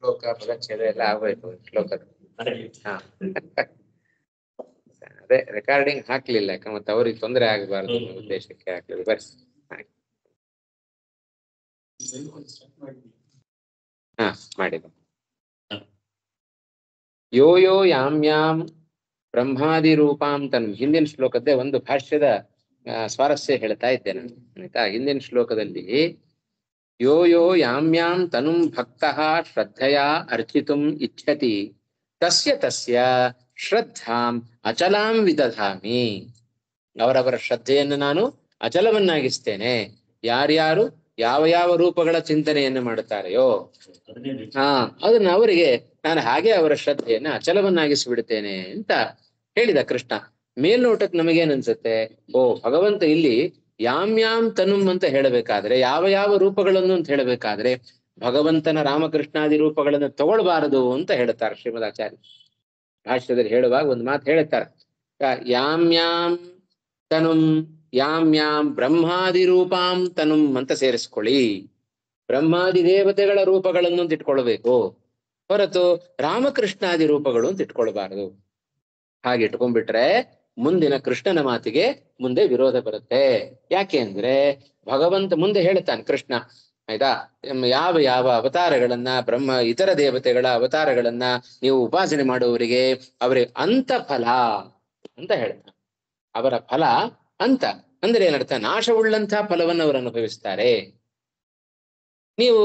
ಶ್ಲೋಕ ಪದಚ್ಛೇದ ಎಲ್ಲ ಆಗೋಯ್ತು ಶ್ಲೋಕದ. ಹಾ ಅದೇ ರೆಕಾರ್ಡಿಂಗ್ ಹಾಕ್ಲಿಲ್ಲ, ಯಾಕಂದ್ರೆ ಮತ್ತೆ ಅವ್ರಿಗೆ ತೊಂದರೆ ಆಗಬಾರ್ದು ಅನ್ನೋ ಉದ್ದೇಶಕ್ಕೆ ಹಾಕ್ಲಿಲ್ಲ. ಬರ್ಸ್ ಹಾ ಮಾಡಿದ. ಯೋ ಯೋ ಯಾಂ ಬ್ರಹ್ಮಾದಿ ರೂಪಾಂ ತನ್ ಹಿಂದಿನ ಶ್ಲೋಕದ್ದೇ ಒಂದು ಭಾಷ್ಯದ ಸ್ವಾರಸ್ಯ ಹೇಳ್ತಾ ಇದ್ದೇನೆ ಆಯ್ತಾ. ಹಿಂದಿನ ಶ್ಲೋಕದಲ್ಲಿ ಯೋ ಯೋ ಯಾಂ ತನುಂ ಭಕ್ತಃ ಶ್ರದ್ಧೆಯ ಅರ್ಚಿತುಂ ಇಚ್ಛತಿ ತಸ್ಯ ತಸ್ಯ ಶ್ರದ್ಧಾಂ ಅಚಲಾಂ ವಿದಧಾಮಿ. ಅವರವರ ಶ್ರದ್ಧೆಯನ್ನು ನಾನು ಅಚಲವನ್ನಾಗಿಸ್ತೇನೆ. ಯಾರ್ಯಾರು ಯಾವ ಯಾವ ರೂಪಗಳ ಚಿಂತನೆಯನ್ನು ಮಾಡುತ್ತಾರೆಯೋ ಅದನ್ನ ಅವರಿಗೆ ನಾನು ಹಾಗೆ ಅವರ ಶ್ರದ್ಧೆಯನ್ನ ಅಚಲವನ್ನಾಗಿಸಿ ಬಿಡುತ್ತೇನೆ ಅಂತ ಹೇಳಿದ ಕೃಷ್ಣ. ಮೇಲ್ನೋಟಕ್ಕೆ ನಮಗೇನ್ ಅನ್ಸುತ್ತೆ, ಓ ಭಗವಂತ ಇಲ್ಲಿ ಯಾಂ ತನುಂ ಅಂತ ಹೇಳಬೇಕಾದ್ರೆ ಯಾವ ಯಾವ ರೂಪಗಳನ್ನು ಅಂತ ಹೇಳಬೇಕಾದ್ರೆ ಭಗವಂತನ ರಾಮಕೃಷ್ಣಾದಿ ರೂಪಗಳನ್ನು ತಗೊಳ್ಬಾರದು ಅಂತ ಹೇಳ್ತಾರೆ ಶ್ರೀಮದಾಚಾರ್ಯ. ಭಾಷ್ಯದಲ್ಲಿ ಹೇಳುವಾಗ ಒಂದು ಮಾತು ಹೇಳುತ್ತಾರೆ, ಯಾಂ ತನುಂ ಯಾಂ ಬ್ರಹ್ಮಾದಿ ರೂಪಾಂ ತನುಂ ಅಂತ ಸೇರಿಸ್ಕೊಳ್ಳಿ. ಬ್ರಹ್ಮಾದಿ ದೇವತೆಗಳ ರೂಪಗಳನ್ನು ಅಂತ ಇಟ್ಕೊಳ್ಬೇಕು, ಹೊರತು ರಾಮಕೃಷ್ಣಾದಿ ರೂಪಗಳು ಅಂತ ಇಟ್ಕೊಳ್ಬಾರದು. ಹಾಗೆ ಇಟ್ಕೊಂಡ್ಬಿಟ್ರೆ ಮುಂದಿನ ಕೃಷ್ಣನ ಮಾತಿಗೆ ಮುಂದೆ ವಿರೋಧ ಬರುತ್ತೆ. ಯಾಕೆ ಅಂದ್ರೆ ಭಗವಂತ ಮುಂದೆ ಹೇಳ್ತಾನೆ ಕೃಷ್ಣ, ಆಯ್ತಾ, ಯಾವ ಯಾವ ಅವತಾರಗಳನ್ನ ಇತರ ದೇವತೆಗಳ ಅವತಾರಗಳನ್ನ ನೀವು ಉಪಾಸನೆ ಮಾಡುವವರಿಗೆ ಅವರಿಗೆ ಅಂತ ಫಲ ಅಂತ ಹೇಳ್ತಾನೆ. ಅವರ ಫಲ ಅಂತ ಅಂದ್ರೆ ಏನರ್ಥ, ನಾಶವುಳ್ಳಂತಹ ಫಲವನ್ನು ಅವರು ಅನುಭವಿಸ್ತಾರೆ. ನೀವು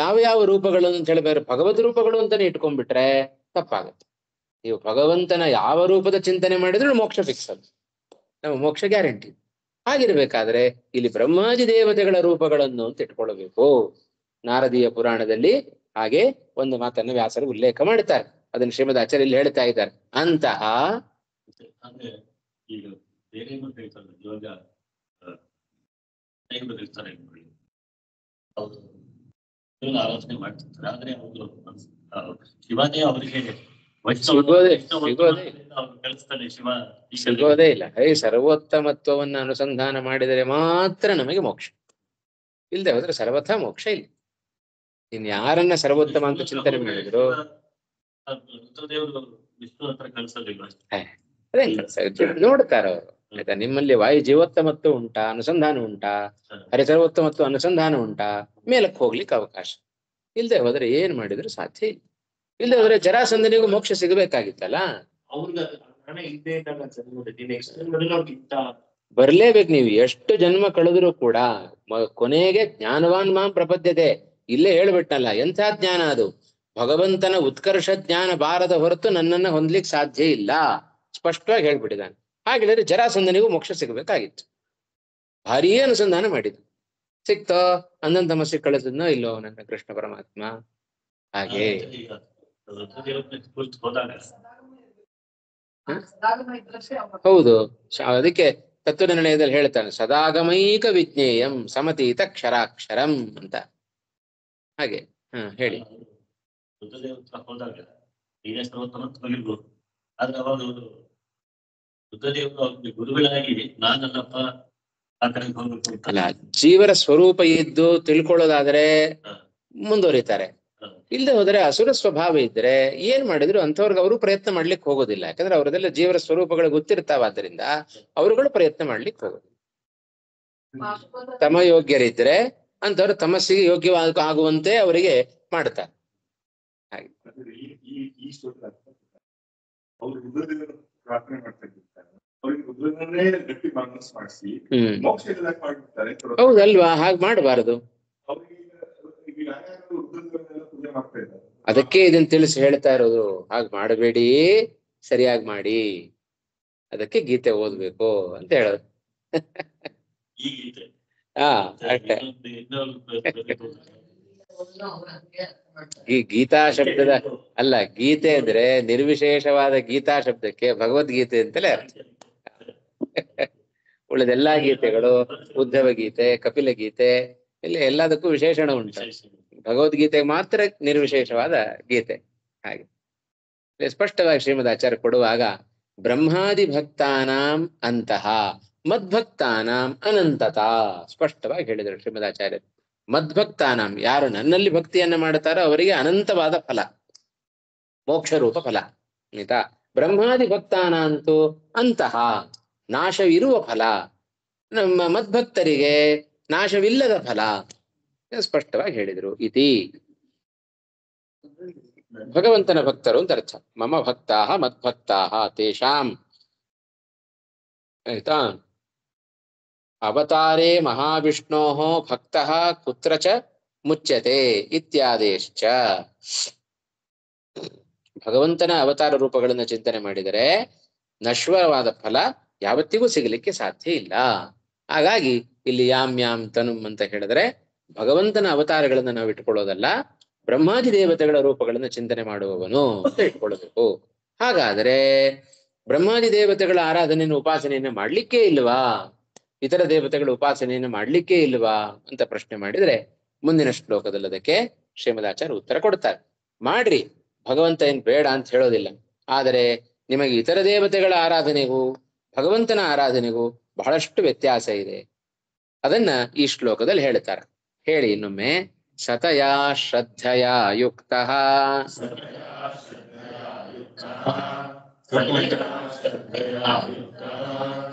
ಯಾವ ಯಾವ ರೂಪಗಳನ್ನು ಅಂತ ಹೇಳಿದ್ರೆ ಭಗವದ್ ರೂಪಗಳು ಅಂತಾನೆ ಇಟ್ಕೊಂಡ್ಬಿಟ್ರೆ ತಪ್ಪಾಗುತ್ತೆ. ನೀವು ಭಗವಂತನ ಯಾವ ರೂಪದ ಚಿಂತನೆ ಮಾಡಿದ್ರು ಮೋಕ್ಷ ಫಿಕ್ಸ್, ಅದು ನಮ್ಮ ಮೋಕ್ಷ ಗ್ಯಾರಂಟಿ. ಹಾಗಿರ್ಬೇಕಾದ್ರೆ ಇಲ್ಲಿ ಬ್ರಹ್ಮಾದಿ ದೇವತೆಗಳ ರೂಪಗಳನ್ನು ಅಂತ ಇಟ್ಕೊಳ್ಬೇಕು. ನಾರದೀಯ ಪುರಾಣದಲ್ಲಿ ಹಾಗೆ ಒಂದು ಮಾತನ್ನು ವ್ಯಾಸರು ಉಲ್ಲೇಖ ಮಾಡ್ತಾರೆ. ಅದನ್ನು ಶ್ರೀಮದ್ ಆಚಾರ್ಯ ಇಲ್ಲಿ ಹೇಳ್ತಾ ಇದ್ದಾರೆ. ಅಂತಹ ಆಲೋಚನೆ ಮಾಡ್ತಿರ್ತಾರೆ, ಆದ್ರೆ ಅವರು ಶಿವನೇ ಅವರಿಗೆ ಸಿಗೋದೇ ಇಲ್ಲ. ಸರ್ವೋತ್ತಮತ್ವವನ್ನು ಅನುಸಂಧಾನ ಮಾಡಿದರೆ ಮಾತ್ರ ನಮಗೆ ಮೋಕ್ಷ, ಇಲ್ಲದೆ ಹೋದ್ರೆ ಸರ್ವಥಾ ಮೋಕ್ಷ ಇಲ್ಲ. ಇನ್ ಯಾರನ್ನ ಸರ್ವೋತ್ತಮ ಅಂತ ಚಿಂತನೆ ಮಾಡಿದ್ರು ಅದೇ ನೋಡ್ತಾರ ಅವರು. ಆಯ್ತಾ, ನಿಮ್ಮಲ್ಲಿ ವಾಯು ಜೀವೋತ್ತಮತ್ವ ಉಂಟಾ, ಅನುಸಂಧಾನ ಉಂಟಾ, ಹರಿಸರ್ವೋತ್ತಮತ್ವ ಅನುಸಂಧಾನ ಉಂಟಾ, ಮೇಲಕ್ಕೆ ಹೋಗ್ಲಿಕ್ಕೆ ಅವಕಾಶ. ಇಲ್ಲದೆ ಹೋದ್ರೆ ಏನ್ ಮಾಡಿದ್ರು ಸಾಧ್ಯ ಇಲ್ಲ. ಇಲ್ಲದೆ ಹೋದ್ರೆ ಜರಾಸಂಧನಿಗೂ ಮೋಕ್ಷ ಸಿಗಬೇಕಾಗಿತ್ತಲ್ಲ, ಬರ್ಲೇಬೇಕು. ನೀವು ಎಷ್ಟು ಜನ್ಮ ಕಳೆದ್ರು ಕೂಡ ಕೊನೆಗೆ ಜ್ಞಾನವಾನ್ ಮಾಂ ಪ್ರಪದ್ಯತೆ, ಇಲ್ಲೇ ಹೇಳ್ಬಿಟ್ನಲ್ಲ, ಎಂಥ ಜ್ಞಾನ ಅದು, ಭಗವಂತನ ಉತ್ಕರ್ಷ ಜ್ಞಾನ ಬಾರದ ಹೊರತು ನನ್ನನ್ನ ಹೊಂದ್ಲಿಕ್ಕೆ ಸಾಧ್ಯ ಇಲ್ಲ, ಸ್ಪಷ್ಟವಾಗಿ ಹೇಳ್ಬಿಟ್ಟಿದ್ದಾನೆ. ಹಾಗಿದ್ರೆ ಜರಾಸಂಧನಿಗೂ ಮೋಕ್ಷ ಸಿಗಬೇಕಾಗಿತ್ತು. ಭಾರೀ ಅನುಸಂಧಾನ ಮಾಡಿದ, ಸಿಕ್ತೋ ಅಂದಂತ ತಮಸ್ಸೆ ಕಳಿಸಿದ್ನೋ ಇಲ್ಲೋ ನನ್ನ ಕೃಷ್ಣ ಪರಮಾತ್ಮ. ಹಾಗೆ ಹೌದು, ಅದಕ್ಕೆ ತತ್ವ ನಿರ್ಣಯದಲ್ಲಿ ಹೇಳ್ತಾನೆ, ಸದಾಗಮೈಕ ವಿಜ್ಞೇಯಂ ಸಮತೀತ ಕ್ಷರಾಕ್ಷರಂ ಅಂತ. ಹಾಗೆ ಹೇಳಿ. ಅಲ್ಲ, ಜೀವರ ಸ್ವರೂಪ ಇದ್ದು ತಿಳ್ಕೊಳ್ಳೋದಾದ್ರೆ ಮುಂದುವರಿತಾರೆ. ಇಲ್ಲದೆ ಹೋದ್ರೆ ಅಸುರ ಸ್ವಭಾವ ಇದ್ರೆ ಏನ್ ಮಾಡಿದ್ರು ಅಂಥವ್ರಿಗೆ ಅವರು ಪ್ರಯತ್ನ ಮಾಡ್ಲಿಕ್ಕೆ ಹೋಗೋದಿಲ್ಲ. ಯಾಕಂದ್ರೆ ಅವರದೆಲ್ಲ ಜೀವರ ಸ್ವರೂಪಗಳು ಗೊತ್ತಿರ್ತಾವಾದ್ರಿಂದ ಅವರುಗಳು ಪ್ರಯತ್ನ ಮಾಡ್ಲಿಕ್ಕೆ ಹೋಗೋದಿಲ್ಲ. ತಮಯೋಗ್ಯರಿದ್ರೆ ಅಂಥವ್ರು ತಮಸ್ಸಿಗೆ ಯೋಗ್ಯವಾಗಿ ಆಗುವಂತೆ ಅವರಿಗೆ ಮಾಡ್ತಾರೆ. ಹಾಗೆ ಹೌದಲ್ವಾ? ಹಾಗೆ ಮಾಡಬಾರದು. ಅದಕ್ಕೆ ಇದನ್ನ ತಿಳಿಸಿ ಹೇಳ್ತಾ ಇರೋದು, ಹಾಗೆ ಮಾಡಬೇಡಿ, ಸರಿಯಾಗಿ ಮಾಡಿ. ಅದಕ್ಕೆ ಗೀತೆ ಓದ್ಬೇಕು ಅಂತ ಹೇಳೋದು. ಅಷ್ಟೇ. ಈ ಗೀತಾ ಶಬ್ದದ ಅಲ್ಲ, ಗೀತೆ ಅಂದ್ರೆ ನಿರ್ವಿಶೇಷವಾದ ಗೀತಾ ಶಬ್ದಕ್ಕೆ ಭಗವದ್ಗೀತೆ ಅಂತಲೇ ಅರ್ಥ. ಉಳಿದೆಲ್ಲಾ ಗೀತೆಗಳು, ಉದ್ಧವ ಗೀತೆ, ಕಪಿಲ ಗೀತೆ, ಇಲ್ಲಿ ಎಲ್ಲದಕ್ಕೂ ವಿಶೇಷಣ ಉಂಟು. ಭಗವದ್ಗೀತೆಗೆ ಮಾತ್ರ ನಿರ್ವಿಶೇಷವಾದ ಗೀತೆ. ಹಾಗೆ ಸ್ಪಷ್ಟವಾಗಿ ಶ್ರೀಮದ್ ಆಚಾರ್ಯ ಕೊಡುವಾಗ ಬ್ರಹ್ಮಾದಿ ಭಕ್ತಾನಾಂ ಅಂತಹ ಮದ್ಭಕ್ತಾನಾಂ ಅನಂತತಾ ಸ್ಪಷ್ಟವಾಗಿ ಹೇಳಿದರು ಶ್ರೀಮದ್ ಆಚಾರ್ಯರು. ಮದ್ಭಕ್ತಾನಾಂ, ಯಾರು ನನ್ನಲ್ಲಿ ಭಕ್ತಿಯನ್ನ ಮಾಡುತ್ತಾರೋ ಅವರಿಗೆ ಅನಂತವಾದ ಫಲ, ಮೋಕ್ಷ ರೂಪ ಫಲ. ಆಯ್ತಾ? ಬ್ರಹ್ಮಾದಿ ಭಕ್ತಾನಂತೂ ಅಂತಹ ನಾಶವಿರುವ ಫಲ, ನಮ್ಮ ಮದ್ಭಕ್ತರಿಗೆ ನಾಶವಿಲ್ಲದ ಫಲ ಸ್ಪಷ್ಟವಾಗಿ ಹೇಳಿದರು. ಇತಿ ಭಗವಂತನ ಭಕ್ತರು ಅಂತ ಅರ್ಥ. ಮಮ ಭಕ್ತಾಹ ಮದ್ಭಕ್ತಾಹ ತೇಷಾಂ, ಆಯ್ತಾ, ಅವತಾರೇ ಮಹಾವಿಷ್ಣೋಃ ಭಕ್ತಃ ಕುತ್ರ ಚ ಮುಚ್ಯತೆ ಇತ್ಯಾದೇಶ್ಚ. ಭಗವಂತನ ಅವತಾರ ರೂಪಗಳನ್ನು ಚಿಂತನೆ ಮಾಡಿದರೆ ನಶ್ವರವಾದ ಫಲ ಯಾವತ್ತಿಗೂ ಸಿಗಲಿಕ್ಕೆ ಸಾಧ್ಯ ಇಲ್ಲ. ಹಾಗಾಗಿ ಇಲ್ಲಿ ಯಾಮ್ ಯಾಮ್ ತನುಮ್ ಅಂತ ಹೇಳಿದ್ರೆ ಭಗವಂತನ ಅವತಾರಗಳನ್ನು ನಾವು ಇಟ್ಕೊಳ್ಳೋದಲ್ಲ, ಬ್ರಹ್ಮಾದಿ ದೇವತೆಗಳ ರೂಪಗಳನ್ನು ಚಿಂತನೆ ಮಾಡುವವನು ಅಂತ ಇಟ್ಕೊಳ್ಬೇಕು. ಹಾಗಾದರೆ ಬ್ರಹ್ಮಾದಿ ದೇವತೆಗಳ ಆರಾಧನೆಯನ್ನು ಉಪಾಸನೆಯನ್ನು ಮಾಡ್ಲಿಕ್ಕೆ ಇಲ್ವಾ, ಇತರ ದೇವತೆಗಳ ಉಪಾಸನೆಯನ್ನು ಮಾಡ್ಲಿಕ್ಕೆ ಇಲ್ವಾ ಅಂತ ಪ್ರಶ್ನೆ ಮಾಡಿದ್ರೆ ಮುಂದಿನ ಶ್ಲೋಕದಲ್ಲಿ ಅದಕ್ಕೆ ಶ್ರೀಮದಾಚಾರ್ಯ ಉತ್ತರ ಕೊಡ್ತಾರೆ. ಮಾಡ್ರಿ, ಭಗವಂತ ಏನ್ ಬೇಡ ಅಂತ ಹೇಳೋದಿಲ್ಲ. ಆದರೆ ನಿಮಗೆ ಇತರ ದೇವತೆಗಳ ಆರಾಧನೆಗೂ ಭಗವಂತನ ಆರಾಧನೆಗೂ ಬಹಳಷ್ಟು ವ್ಯತ್ಯಾಸ ಇದೆ. ಅದನ್ನ ಈ ಶ್ಲೋಕದಲ್ಲಿ ಹೇಳ್ತಾರೆ. ಹೇಳಿ ಇನ್ನೊಮ್ಮೆ. ಸತಯಾ ಶ್ರದ್ಧಯಾ ಯುಕ್ತಃ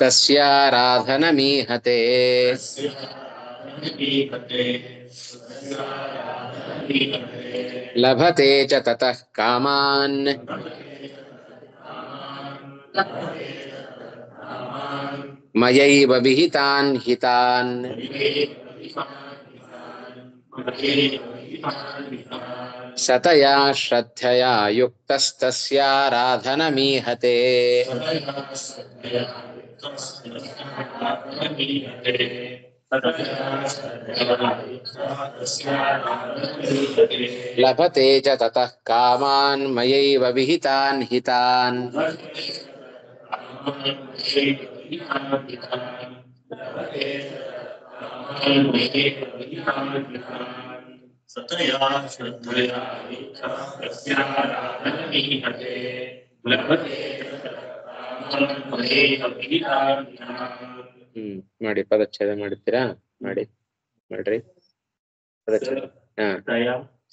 ತಸ್ಯಾರಾಧನಮೀಹತೆ ಲಭತೆ ಚ ತತಃ ಕಾಮಾನ್ ಮಯೈವ ವಿಹಿತಾನ್ ಹಿತಾನ್ ಸತಯಾ ಶ್ರದ್ಧಯಾ ಯುಕ್ತಸ್ತಸ್ಯಾರಾಧನಮೀಹತೆ. ಲಭತೆ ಚ ತತಃ ಕಾಮಾನ್ ಮಯೈವ ವಿಹಿತಾನ್ ಹಿತಾನ್. ಸತಯಾ ಶ್ರದ್ಧಯಾ ಯುಕ್ತಸ್ಯಾರಾಧನಮೀಹತೆ ಲಭತೆ ಮಾಡಿ ಪದಚ್ಛೇದ ಮಾಡುತ್ತೀರಾ? ಮಾಡ್ರಿ ಪದಚ್ಛೇದ.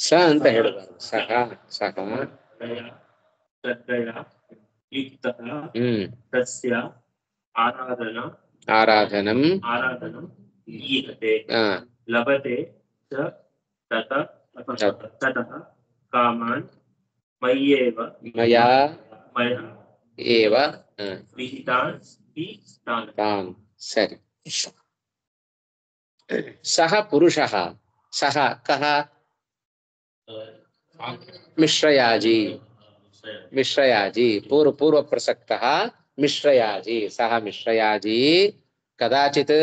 ಸ ಅಂತ ಹೇಳಬಾರ್ದು, ಸಹ ಸಹ. ಆರಾಧನಂ ಲಭತೆ ಚ ತತಃ ಕಾಮಾನ್ ಮಯ್ಯೇವ ಏವ ವಿಹಿತಾನ್ ತಾನ್. ಸರಿ. ಸಹ ಪುರುಷಃ, ಸಹ ಕಹ? ಮಿಶ್ರಯಾಜಿ. ಮಿಶ್ರಯಾಜಿ ಪೂರ್ವ ಪ್ರಸಕ್ತಃ ಮಿಶ್ರಯಾಜಿ. ಸಹ ಮಿಶ್ರಯಾಜಿ ಕದಾಚಿತ್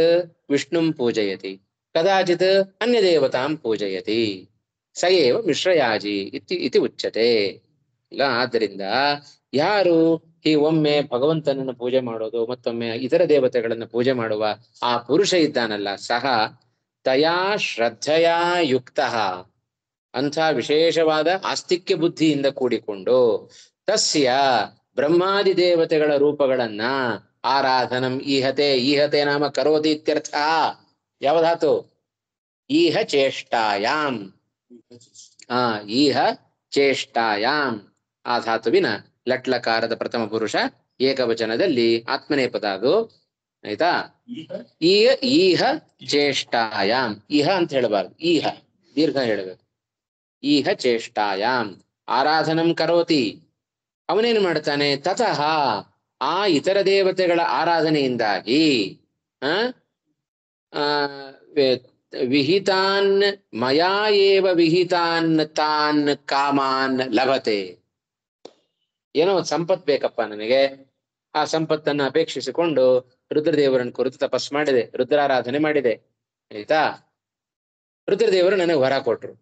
ವಿಷ್ಣುಂ ಪೂಜಯತಿ, ಕದಾಚಿತ್ ಅನ್ಯ ದೇವತಾಂ ಪೂಜಯತಿ. ಸ ಏವ ಮಿಶ್ರಯಾಜಿ ಇತಿ ಉಚ್ಯತೆ. ಇಲ್ಲ, ಆದ್ದರಿಂದ ಯಾರು ಈ ಒಮ್ಮೆ ಭಗವಂತನನ್ನು ಪೂಜೆ ಮಾಡೋದು ಮತ್ತೊಮ್ಮೆ ಇತರ ದೇವತೆಗಳನ್ನು ಪೂಜೆ ಮಾಡುವ ಆ ಪುರುಷ ಇದ್ದಾನಲ್ಲ, ಸಹ ತಯಾ ಶ್ರದ್ಧೆಯಾ ಯುಕ್ತಃ, ಅಂಥ ವಿಶೇಷವಾದ ಆಸ್ತಿಕ್ಯ ಬುದ್ಧಿಯಿಂದ ಕೂಡಿಕೊಂಡು ತಸ್ಯ ಬ್ರಹ್ಮಾದಿ ದೇವತೆಗಳ ರೂಪಗಳನ್ನ ಆರಾಧನಂ ಈಹತೆ. ಈಹತೆ ನಾಮ ಕರೋತಿ ಇತ್ಯರ್ಥ. ಯಾವ ಧಾತು? ಈಹ ಚೇಷ್ಟಾಯಾಮ್. ಈಹ ಚೇಷ್ಟಾಯಾಮ್ ಆ ಧಾತುವಿನ ಲಟ್ಲಕಾರದ ಪ್ರಥಮ ಪುರುಷ ಏಕವಚನದಲ್ಲಿ ಆತ್ಮನೇಪದ ಅದು. ಆಯ್ತಾ? ಈಹ ಚೇಷ್ಟಾಯಾಮ್. ಇಹ ಅಂತ ಹೇಳಬಾರ್ದು, ಈಹ ದೀರ್ಘ ಹೇಳಬೇಕು. ಈಹ ಚೇಷ್ಟಾಯಾಮ್ ಆರಾಧನಂ ಕರೋತಿ. ಅವನೇನು ಮಾಡ್ತಾನೆ? ತತಃ ಆ ಇತರ ದೇವತೆಗಳ ಆರಾಧನೆಯಿಂದಾಗಿ ವಿಹಿತಾನ್ ಮಯಾ ಏವ ವಿಹಿತಾನ್ ತಾನ್ ಕಾಮಾನ್ ಲಭತೆ. ಏನೋ ಸಂಪತ್ ಬೇಕಪ್ಪ ನನಗೆ, ಆ ಸಂಪತ್ತನ್ನು ಅಪೇಕ್ಷಿಸಿಕೊಂಡು ರುದ್ರದೇವರನ್ನು ಕುರಿತು ತಪಸ್ ಮಾಡಿದೆ, ರುದ್ರಾರಾಧನೆ ಮಾಡಿದೆ. ಆಯ್ತಾ? ರುದ್ರದೇವರು ನನಗೆ ವರ ಕೊಟ್ರು,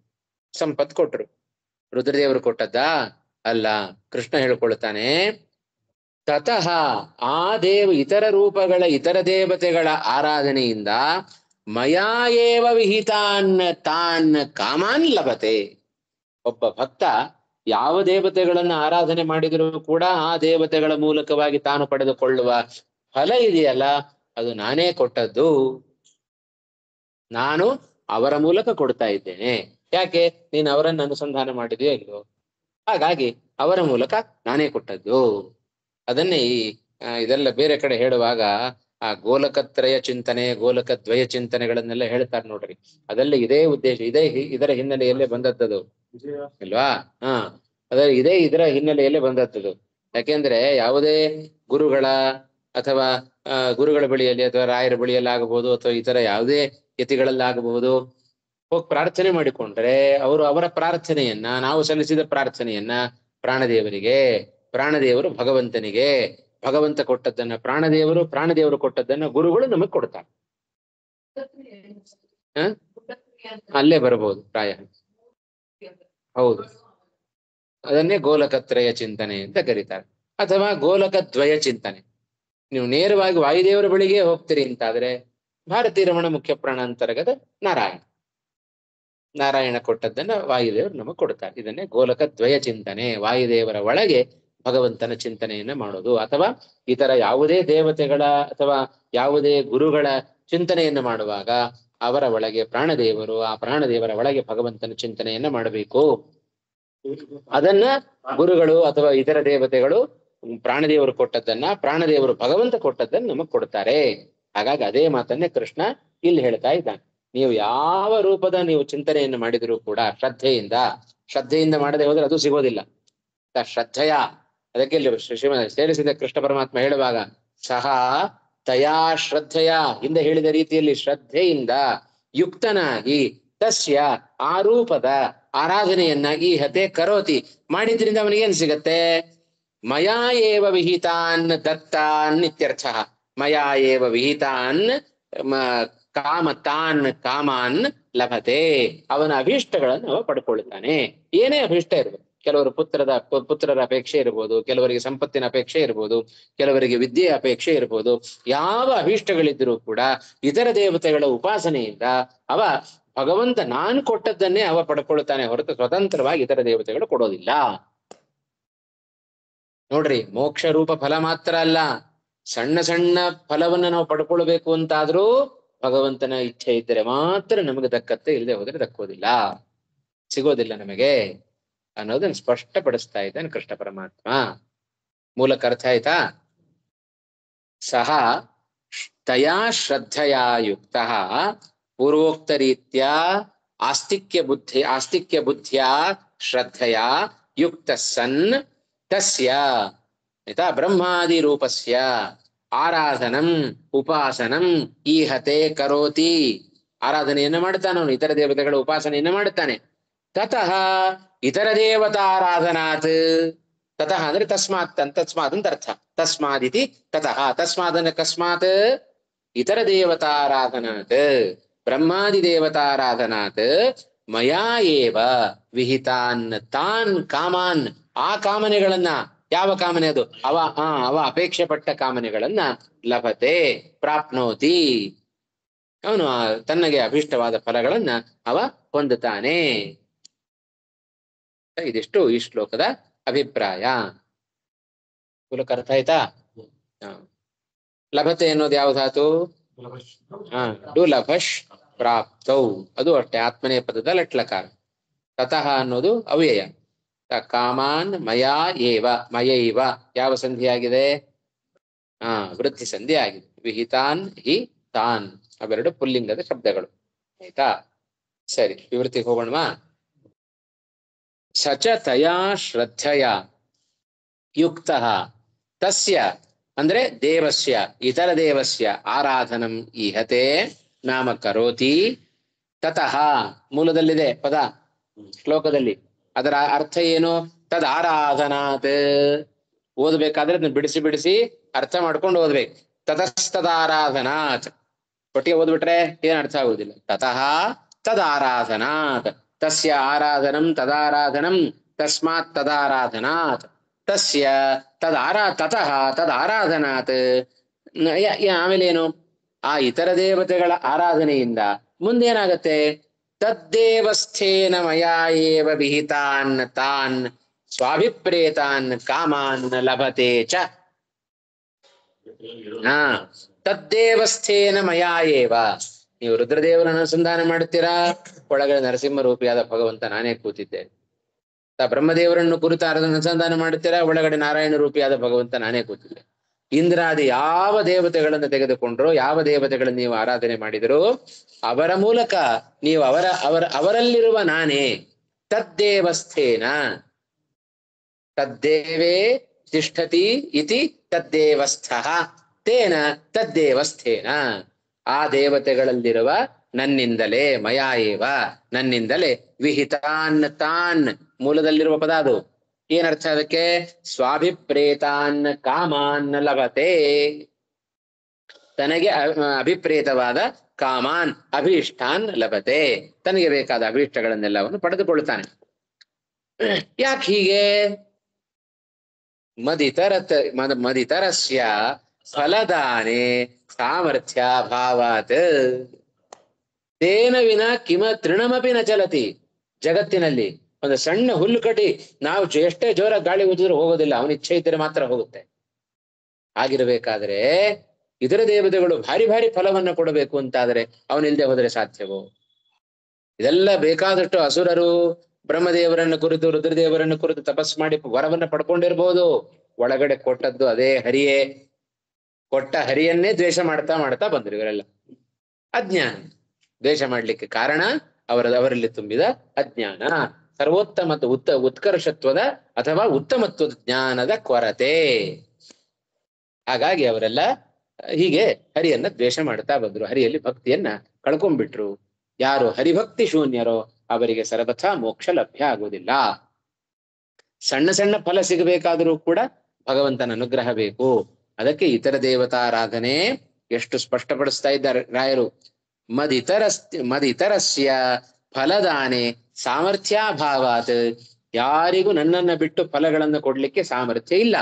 ಸಂಪತ್ ಕೊಟ್ರು. ರುದ್ರದೇವರು ಕೊಟ್ಟದ್ದಾ? ಅಲ್ಲ, ಕೃಷ್ಣ ಹೇಳ್ಕೊಳ್ತಾನೆ. ತತಃ ಆ ಇತರ ರೂಪಗಳ ಇತರ ದೇವತೆಗಳ ಆರಾಧನೆಯಿಂದ ಮಯಾ ಏವ ವಿಹಿತಾನ್ ತಾನ್ ಕಾಮಾನ್ ಲಭತೆ. ಒಬ್ಬ ಭಕ್ತ ಯಾವ ದೇವತೆಗಳನ್ನ ಆರಾಧನೆ ಮಾಡಿದರೂ ಕೂಡ ಆ ದೇವತೆಗಳ ಮೂಲಕವಾಗಿ ತಾನು ಪಡೆದುಕೊಳ್ಳುವ ಫಲ ಇದೆಯಲ್ಲ, ಅದು ನಾನೇ ಕೊಟ್ಟದ್ದು. ನಾನು ಅವರ ಮೂಲಕ ಕೊಡ್ತಾ ಇದ್ದೇನೆ. ಯಾಕೆ? ನೀನು ಅವರನ್ನು ಅನುಸಂಧಾನ ಮಾಡಿದೆಯೋ ಇಲ್ವೋ, ಹಾಗಾಗಿ ಅವರ ಮೂಲಕ ನಾನೇ ಕೊಟ್ಟದ್ದು. ಅದನ್ನೇ ಇದೆಲ್ಲ ಬೇರೆ ಕಡೆ ಹೇಳುವಾಗ ಆ ಗೋಲಕತ್ರಯ ಚಿಂತನೆ, ಗೋಲಕದ್ವಯ ಚಿಂತನೆಗಳನ್ನೆಲ್ಲ ಹೇಳ್ತಾರೆ ನೋಡ್ರಿ. ಅದೆಲ್ಲ ಇದೇ ಉದ್ದೇಶ, ಇದರ ಹಿನ್ನೆಲೆಯಲ್ಲೇ ಬಂದದ್ದು ಇಲ್ವಾ? ಇದರ ಹಿನ್ನೆಲೆಯಲ್ಲೇ ಬಂದದ್ದು. ಯಾಕೆಂದ್ರೆ ಯಾವುದೇ ಗುರುಗಳ ಅಥವಾ ಗುರುಗಳ ಬಳಿಯಲ್ಲಿ ಅಥವಾ ರಾಯರ ಬಳಿಯಲ್ಲಿ ಆಗಬಹುದು ಅಥವಾ ಇತರ ಯಾವುದೇ ಯತಿಗಳಲ್ಲಾಗಬಹುದು ಹೋಗಿ ಪ್ರಾರ್ಥನೆ ಮಾಡಿಕೊಂಡ್ರೆ ಅವರ ಪ್ರಾರ್ಥನೆಯನ್ನ, ನಾವು ಸಲ್ಲಿಸಿದ ಪ್ರಾರ್ಥನೆಯನ್ನ ಪ್ರಾಣದೇವರಿಗೆ, ಪ್ರಾಣದೇವರು ಭಗವಂತನಿಗೆ, ಭಗವಂತ ಕೊಟ್ಟದ್ದನ್ನ ಪ್ರಾಣದೇವರು ಕೊಟ್ಟದ್ದನ್ನ ಗುರುಗಳು ನಮಗ್ ಕೊಡ್ತಾರೆ. ಅಲ್ಲೇ ಬರಬಹುದು ಪ್ರಾಯ. ಹೌದು, ಅದನ್ನೇ ಗೋಲಕತ್ರಯ ಚಿಂತನೆ ಅಂತ ಕರೀತಾರೆ, ಅಥವಾ ಗೋಲಕದ್ವಯ ಚಿಂತನೆ. ನೀವು ನೇರವಾಗಿ ವಾಯುದೇವರ ಬಳಿಗೆ ಹೋಗ್ತೀರಿ ಅಂತಾದ್ರೆ ಭಾರತೀ ರಮಣ ಮುಖ್ಯ ಪ್ರಾಣ ಅಂತರ್ಗತ ನಾರಾಯಣ ಕೊಟ್ಟದ್ದನ್ನ ವಾಯುದೇವರು ನಮಗ್ ಕೊಡ್ತಾರೆ. ಇದನ್ನೇ ಗೋಲಕದ್ವಯ ಚಿಂತನೆ, ವಾಯುದೇವರ ಒಳಗೆ ಭಗವಂತನ ಚಿಂತನೆಯನ್ನ ಮಾಡೋದು. ಅಥವಾ ಇತರ ಯಾವುದೇ ದೇವತೆಗಳ ಅಥವಾ ಯಾವುದೇ ಗುರುಗಳ ಚಿಂತನೆಯನ್ನ ಮಾಡುವಾಗ ಅವರ ಒಳಗೆ ಪ್ರಾಣದೇವರು, ಆ ಪ್ರಾಣದೇವರ ಒಳಗೆ ಭಗವಂತನ ಚಿಂತನೆಯನ್ನ ಮಾಡಬೇಕು. ಅದನ್ನ ಗುರುಗಳು ಅಥವಾ ಇತರ ದೇವತೆಗಳು ಪ್ರಾಣದೇವರು ಕೊಟ್ಟದ್ದನ್ನ, ಪ್ರಾಣದೇವರು ಭಗವಂತ ಕೊಟ್ಟದ್ದನ್ನ ನಮಗ್ ಕೊಡ್ತಾರೆ. ಹಾಗಾಗಿ ಅದೇ ಮಾತನ್ನೇ ಕೃಷ್ಣ ಇಲ್ಲಿ ಹೇಳ್ತಾ ಇದ್ದಾನೆ. ನೀವು ಯಾವ ರೂಪದ ನೀವು ಚಿಂತನೆಯನ್ನು ಮಾಡಿದರೂ ಕೂಡ ಶ್ರದ್ಧೆಯಿಂದ ಮಾಡದೆ ಹೋದ್ರೆ ಅದು ಸಿಗೋದಿಲ್ಲ. ಶ್ರದ್ಧೆಯ, ಅದಕ್ಕೆ ಸೇರಿಸಿದ ಕೃಷ್ಣ ಪರಮಾತ್ಮ ಹೇಳುವಾಗ ಸಹ ತಯಾ ಶ್ರದ್ಧೆಯ, ಹಿಂದೆ ಹೇಳಿದ ರೀತಿಯಲ್ಲಿ ಶ್ರದ್ಧೆಯಿಂದ ಯುಕ್ತನಾಗಿ ತಸ್ಯ ಆ ರೂಪದ ಆರಾಧನೆಯನ್ನ ಈಹತೆ ಕರೋತಿ, ಮಾಡಿದ್ರಿಂದ ಅವನಿಗೇನ್ ಸಿಗತ್ತೆ? ಮಯಾ ಏವ ವಿಹಿತಾನ್ ದತ್ತಾನ್ ಇತ್ಯರ್ಥ. ಮಯಾ ಏವ ವಿಹಿತಾನ್ ಕಾಮಾನ್ ಲಭತೆ. ಅವನ ಅಭೀಷ್ಟಗಳನ್ನು ಅವ ಪಡ್ಕೊಳ್ತಾನೆ. ಏನೇ ಅಭೀಷ್ಟ ಇರ್ಬೋದು, ಕೆಲವರು ಪುತ್ರರ ಅಪೇಕ್ಷೆ ಇರ್ಬೋದು, ಕೆಲವರಿಗೆ ಸಂಪತ್ತಿನ ಅಪೇಕ್ಷೆ ಇರ್ಬೋದು, ಕೆಲವರಿಗೆ ವಿದ್ಯೆಯ ಅಪೇಕ್ಷೆ ಇರ್ಬೋದು. ಯಾವ ಅಭೀಷ್ಟಗಳಿದ್ರೂ ಕೂಡ ಇತರ ದೇವತೆಗಳ ಉಪಾಸನೆಯಿಂದ ಅವ ಭಗವಂತ ನಾನು ಕೊಟ್ಟದ್ದನ್ನೇ ಅವ ಪಡ್ಕೊಳ್ತಾನೆ ಹೊರತು ಸ್ವತಂತ್ರವಾಗಿ ಇತರ ದೇವತೆಗಳು ಕೊಡೋದಿಲ್ಲ. ನೋಡ್ರಿ, ಮೋಕ್ಷ ರೂಪ ಫಲ ಮಾತ್ರ ಅಲ್ಲ, ಸಣ್ಣ ಸಣ್ಣ ಫಲವನ್ನ ನಾವು ಪಡ್ಕೊಳ್ಬೇಕು ಅಂತಾದ್ರೂ ಭಗವಂತನ ಇಚ್ಛೆ ಇದ್ದರೆ ಮಾತ್ರ ನಮಗೆ ದಕ್ಕತ್ತೆ, ಇಲ್ಲದೆ ಹೋದ್ರೆ ದಕ್ಕೋದಿಲ್ಲ, ಸಿಗೋದಿಲ್ಲ ನಮಗೆ ಅನ್ನೋದನ್ನ ಸ್ಪಷ್ಟಪಡಿಸ್ತಾ ಇದ್ದಾನೆ ಕೃಷ್ಣ ಪರಮಾತ್ಮ. ಮೂಲಕ ಅರ್ಥ ಆಯ್ತಾ? ಸಹ ತಯಾ ಶ್ರದ್ಧೆಯ ಯುಕ್ತ ಪೂರ್ವೋಕ್ತ ರೀತ್ಯ ಆಸ್ತಿಕ್ಯ ಬುದ್ಧಿಯ ಶ್ರದ್ಧೆಯ ಯುಕ್ತ ಸನ್ ತಸ್ಯ ಆಯ್ತಾ ಬ್ರಹ್ಮಾದಿ ರೂಪಸ್ಯ ಆರಾಧನಂ ಉಪಾಸನಂ ಈಹತೆ ಕರೋತಿ. ಆರಾಧನೆಯನ್ನ ಮಾಡ್ತಾನೆ ಅವನು, ಇತರ ದೇವತೆಗಳ ಉಪಾಸನೆಯನ್ನ ಮಾಡ್ತಾನೆ. ತತಃ ಇತರ ದೇವತಾರಾಧನಾತ್, ತತಃ ಅಂದ್ರೆ ತಸ್ಮಾತ್ ಅಂತ ಅರ್ಥ. ತಸ್ಮಾದಿತಿ ತತಃ, ತಸ್ಮಾದನ್ನ ಕಸ್ಮಾತ್ ಇತರ ದೇವತಾರಾಧನಾತ್ ಬ್ರಹ್ಮಾದಿ ದೇವತಾರಾಧನಾತ್ ಮಯಾ ಏವ ವಿಹಿತಾನ್ ತಾನ್ ಕಾಮಾನ್, ಆ ಕಾಮನೆಗಳನ್ನ, ಯಾವ ಕಾಮನೆ ಅದು? ಅವ ಅಪೇಕ್ಷೆ ಪಟ್ಟ ಕಾಮನೆಗಳನ್ನ ಲಭತೆ ಪ್ರಾಪ್ನೋತಿ, ಅವನು ತನ್ನಗೆ ಅಭಿಷ್ಟವಾದ ಫಲಗಳನ್ನ ಅವ ಹೊಂದುತ್ತಾನೆ. ಇದಿಷ್ಟು ಈ ಶ್ಲೋಕದ ಅಭಿಪ್ರಾಯ. ಅರ್ಥ ಆಯ್ತಾ? ಲಭತೆ ಅನ್ನೋದು ಯಾವ ಧಾತು? ಡುಲಭಶ್ ಪ್ರಾಪ್ತೌ, ಅದು ಅಷ್ಟೇ ಆತ್ಮನೇ ಪದದ ಲಟ್ಲಕಾರ. ತತಃ ಅನ್ನೋದು ಅವ್ಯಯ. ಕಾಮಾನ್ ಮಯಾ ಏವ, ಮಯೈವ ಯಾವ ಸಂಧಿಯಾಗಿದೆ? ವೃದ್ಧಿ ಸಂಧಿ ಆಗಿದೆ. ವಿಹಿತಾನ್ ಹಿ ತಾನ್, ಅವೆರಡು ಪುಲ್ಲಿಂಗದ ಶಬ್ದಗಳು. ಆಯ್ತಾ? ಸರಿ, ವಿವೃತ್ತಿಗೆ ಹೋಗೋಣವಾ? ಸಚ ತಯಾ ಶ್ರದ್ಧೆಯ ಯುಕ್ತ ತಸ್ಯ ಅಂದ್ರೆ ದೇವಸ್ಯ, ಇತರ ದೇವಸ್ಯ ಆರಾಧನಂ ಈಹತೆ ನಾಮ ಕರೋತಿ. ತತಃ ಮೂಲದಲ್ಲಿದೆ ಪದ, ಶ್ಲೋಕದಲ್ಲಿ. ಅದರ ಅರ್ಥ ಏನು? ತದ್ ಆರಾಧನಾತ್. ಓದ್ಬೇಕಾದ್ರೆ ಅದನ್ನ ಬಿಡಿಸಿ ಬಿಡಿಸಿ ಅರ್ಥ ಮಾಡ್ಕೊಂಡು ಓದ್ಬೇಕು. ತತಸ್ತದಾರಾಧನಾತ್ ಒಟ್ಟಿಗೆ ಓದ್ಬಿಟ್ರೆ ಏನ್ ಅರ್ಥ ಆಗುದಿಲ್ಲ. ತತಃ ತದಾರಾಧನಾತ್, ತಸ್ಯ ಆರಾಧನಂ ತದಾರಾಧನಂ, ತಸ್ಮಾತ್ ತದಾರಾಧನಾತ್, ತಸ್ಯ ತತಃ ತದಾರಾಧನಾತ್. ಆಮೇಲೆ ಏನು? ಆ ಇತರ ದೇವತೆಗಳ ಆರಾಧನೆಯಿಂದ ಮುಂದೇನಾಗತ್ತೆ? ತದ್ದೇವಸ್ಥೇನ ಮಯಾ ಏವ ವಿಹಿತಾನ್ ತಾನ್ ಸ್ವಾಭಿಪ್ರೇತಾನ್ ಕಾಮಾನ್ ಲಭತೆ ಚ. ತದ್ದೇವಸ್ಥೇನ ಮಯಾ ಏವ, ನೀವು ರುದ್ರದೇವರನ್ನು ಅನುಸಂಧಾನ ಮಾಡುತ್ತೀರಾ, ಒಳಗಡೆ ನರಸಿಂಹ ರೂಪಿಯಾದ ಭಗವಂತ ನಾನೇ ಕೂತಿದ್ದೇನೆ. ಬ್ರಹ್ಮದೇವರನ್ನು ಕುರಿತು ಅನುಸಂಧಾನ ಮಾಡುತ್ತೀರಾ, ಒಳಗಡೆ ನಾರಾಯಣ ರೂಪಿಯಾದ ಭಗವಂತ ನಾನೇ ಕೂತಿದ್ದೆ. ಇಂದ್ರಾದಿ ಯಾವ ದೇವತೆಗಳನ್ನು ತೆಗೆದುಕೊಂಡ್ರು, ಯಾವ ದೇವತೆಗಳನ್ನು ನೀವು ಆರಾಧನೆ ಮಾಡಿದರೂ ಅವರ ಮೂಲಕ ನೀವು ಅವರಲ್ಲಿರುವ ನಾನೇ ತದ್ದೇವಸ್ಥೇನ ತದ್ದೇವೇ ತಿಷ್ಠತಿ ಇತಿ ತದ್ದೇವಸ್ಥಃ ತೇನ ತದ್ದೇವಸ್ಥೇನ. ಆ ದೇವತೆಗಳಲ್ಲಿರುವ ನನ್ನಿಂದಲೇ, ಮಯಾ ಏವ ನನ್ನಿಂದಲೇ, ವಿಹಿತಾನ್ ತಾನ್ ಮೂಲದಲ್ಲಿರುವ ಪದ ಅದು. ಏನರ್ಥ ಅದಕ್ಕೆ? ಸ್ವಾಭಿಪ್ರೇತಾನ್ ಕಾಮಾನ್ ಲಭತೆ. ತನಗೆ ಅಭಿಪ್ರೇತವಾದ ಕಾಮಾನ್ ಅಭೀಷ್ಟಾನ್ ಲಭತೆ, ತನಗೆ ಬೇಕಾದ ಅಭೀಷ್ಟಗಳನ್ನೆಲ್ಲವನ್ನು ಪಡೆದುಕೊಳ್ಳುತ್ತಾನೆ. ಯಾಕೆ ಹೀಗೆ? ಮದಿತರಸ್ಯ ಫಲದಾನೆ ಸಾಮರ್ಥ್ಯಾಭಾವಾತ್ ತೇನ ವಿನ ಕಿಮ ತೃಣಮಪಿ ನ ಚಲತಿ. ಜಗತ್ತಿನಲ್ಲಿ ಒಂದು ಸಣ್ಣ ಹುಲ್ಲು ಕಟಿ ನಾವು ಎಷ್ಟೇ ಜೋರ ಗಾಳಿ ಊದಿದ್ರು ಹೋಗೋದಿಲ್ಲ, ಅವನ ಇಚ್ಛೆ ಇದ್ದರೆ ಮಾತ್ರ ಹೋಗುತ್ತೆ. ಆಗಿರಬೇಕಾದ್ರೆ ಇತರ ದೇವತೆಗಳು ಭಾರಿ ಭಾರಿ ಫಲವನ್ನ ಕೊಡಬೇಕು ಅಂತಾದರೆ ಅವನಿಲ್ದೆ ಹೋದರೆ ಸಾಧ್ಯವೋ? ಇದೆಲ್ಲ ಬೇಕಾದಷ್ಟು ಅಸುರರು ಬ್ರಹ್ಮದೇವರನ್ನು ಕುರಿತು ರುದ್ರದೇವರನ್ನು ಕುರಿತು ತಪಸ್ ಮಾಡಿ ವರವನ್ನ ಪಡ್ಕೊಂಡಿರ್ಬೋದು. ಒಳಗಡೆ ಕೊಟ್ಟದ್ದು ಅದೇ ಹರಿಯೇ. ಕೊಟ್ಟ ಹರಿಯನ್ನೇ ದ್ವೇಷ ಮಾಡ್ತಾ ಮಾಡ್ತಾ ಬಂದ್ರು ಇವರೆಲ್ಲ. ಅಜ್ಞಾನ. ದ್ವೇಷ ಮಾಡ್ಲಿಕ್ಕೆ ಕಾರಣ ಅವರಲ್ಲಿ ತುಂಬಿದ ಅಜ್ಞಾನ, ಸರ್ವೋತ್ತಮ ಉತ್ಕರ್ಷತ್ವದ ಅಥವಾ ಉತ್ತಮತ್ವದ ಜ್ಞಾನದ ಕೊರತೆ. ಹಾಗಾಗಿ ಅವರೆಲ್ಲ ಹೀಗೆ ಹರಿಯನ್ನ ದ್ವೇಷ ಮಾಡ್ತಾ ಬಂದ್ರು, ಹರಿಯಲ್ಲಿ ಭಕ್ತಿಯನ್ನ ಕಳ್ಕೊಂಡ್ಬಿಟ್ರು. ಯಾರು ಹರಿಭಕ್ತಿ ಶೂನ್ಯರೋ ಅವರಿಗೆ ಸರ್ವಥಾ ಮೋಕ್ಷ ಲಭ್ಯ ಆಗುವುದಿಲ್ಲ. ಸಣ್ಣ ಸಣ್ಣ ಫಲ ಸಿಗಬೇಕಾದರೂ ಕೂಡ ಭಗವಂತನ ಅನುಗ್ರಹ ಬೇಕು. ಅದಕ್ಕೆ ಇತರ ದೇವತಾರಾಧನೆ ಎಷ್ಟು ಸ್ಪಷ್ಟಪಡಿಸ್ತಾ ಇದ್ದಾರೆ ರಾಯರು. ಮದಿತರಸ್ಯ ಫಲದಾನೆ ಸಾಮರ್ಥ್ಯಾಭಾವಾತ್. ಯಾರಿಗೂ ನನ್ನನ್ನ ಬಿಟ್ಟು ಫಲಗಳನ್ನು ಕೊಡ್ಲಿಕ್ಕೆ ಸಾಮರ್ಥ್ಯ ಇಲ್ಲ.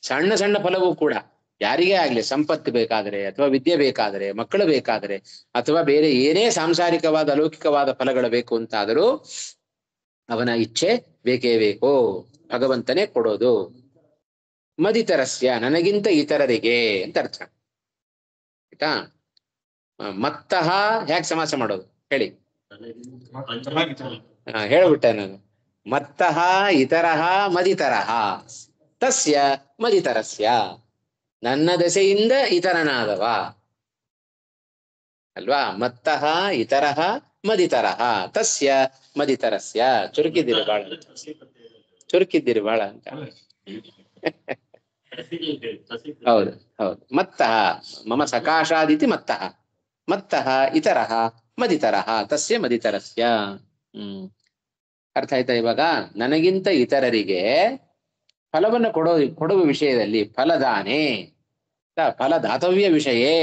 ಸಣ್ಣ ಸಣ್ಣ ಫಲವೂ ಕೂಡ ಯಾರಿಗೇ ಆಗ್ಲಿ, ಸಂಪತ್ತು ಬೇಕಾದರೆ ಅಥವಾ ವಿದ್ಯೆ ಬೇಕಾದರೆ, ಮಕ್ಕಳು ಬೇಕಾದರೆ, ಅಥವಾ ಬೇರೆ ಏನೇ ಸಾಂಸಾರಿಕವಾದ ಅಲೌಕಿಕವಾದ ಫಲಗಳು ಬೇಕು ಅಂತಾದರೂ ಅವನ ಇಚ್ಛೆ ಬೇಕೇ ಬೇಕು, ಭಗವಂತನೇ ಕೊಡೋದು. ಮದಿತರಸ್ಯ ನನಗಿಂತ ಇತರರಿಗೆ ಅಂತ ಅರ್ಥ ಆಯ್ತಾ. ಮತ್ತಃ ಹೇಗೆ ಸಮಾಸ ಮಾಡೋದು ಹೇಳಿ? ಹೇಳ್ಬಿಟ್ಟೆ ನಾನು. ಮತ್ತಃ ಇತರಃ ಮದಿತರಃ ತಸ್ಯ ಮದಿತರಸ್ಯ. ನನ್ನ ದೆಸೆಯಿಂದ ಇತರನಾದವ ಅಲ್ವಾ. ಮತ್ತಃ ಇತರಃ ಮದಿತರಃ ತಸ್ಯ ಮದಿತರಸ್ಯ. ಚುರುಕಿದ್ದೀರಿ ಬಾಳ ಅಂತ. ಹೌದು ಹೌದು. ಮತ್ತಃ ಮಮ ಸಕಾಶಾದಿತಿ ಮತ್ತಃ. ಮತ್ತಃ ಇತರಃ ಮದಿತರಃ ತಸ್ಯ ಮದಿತರಸ್ಯ. ಅರ್ಥ ಆಯ್ತಾ ಇವಾಗ? ನನಗಿಂತ ಇತರರಿಗೆ ಫಲವನ್ನು ಕೊಡುವ ವಿಷಯದಲ್ಲಿ ಫಲದಾನೆ, ಫಲದಾತವ್ಯ ವಿಷಯೇ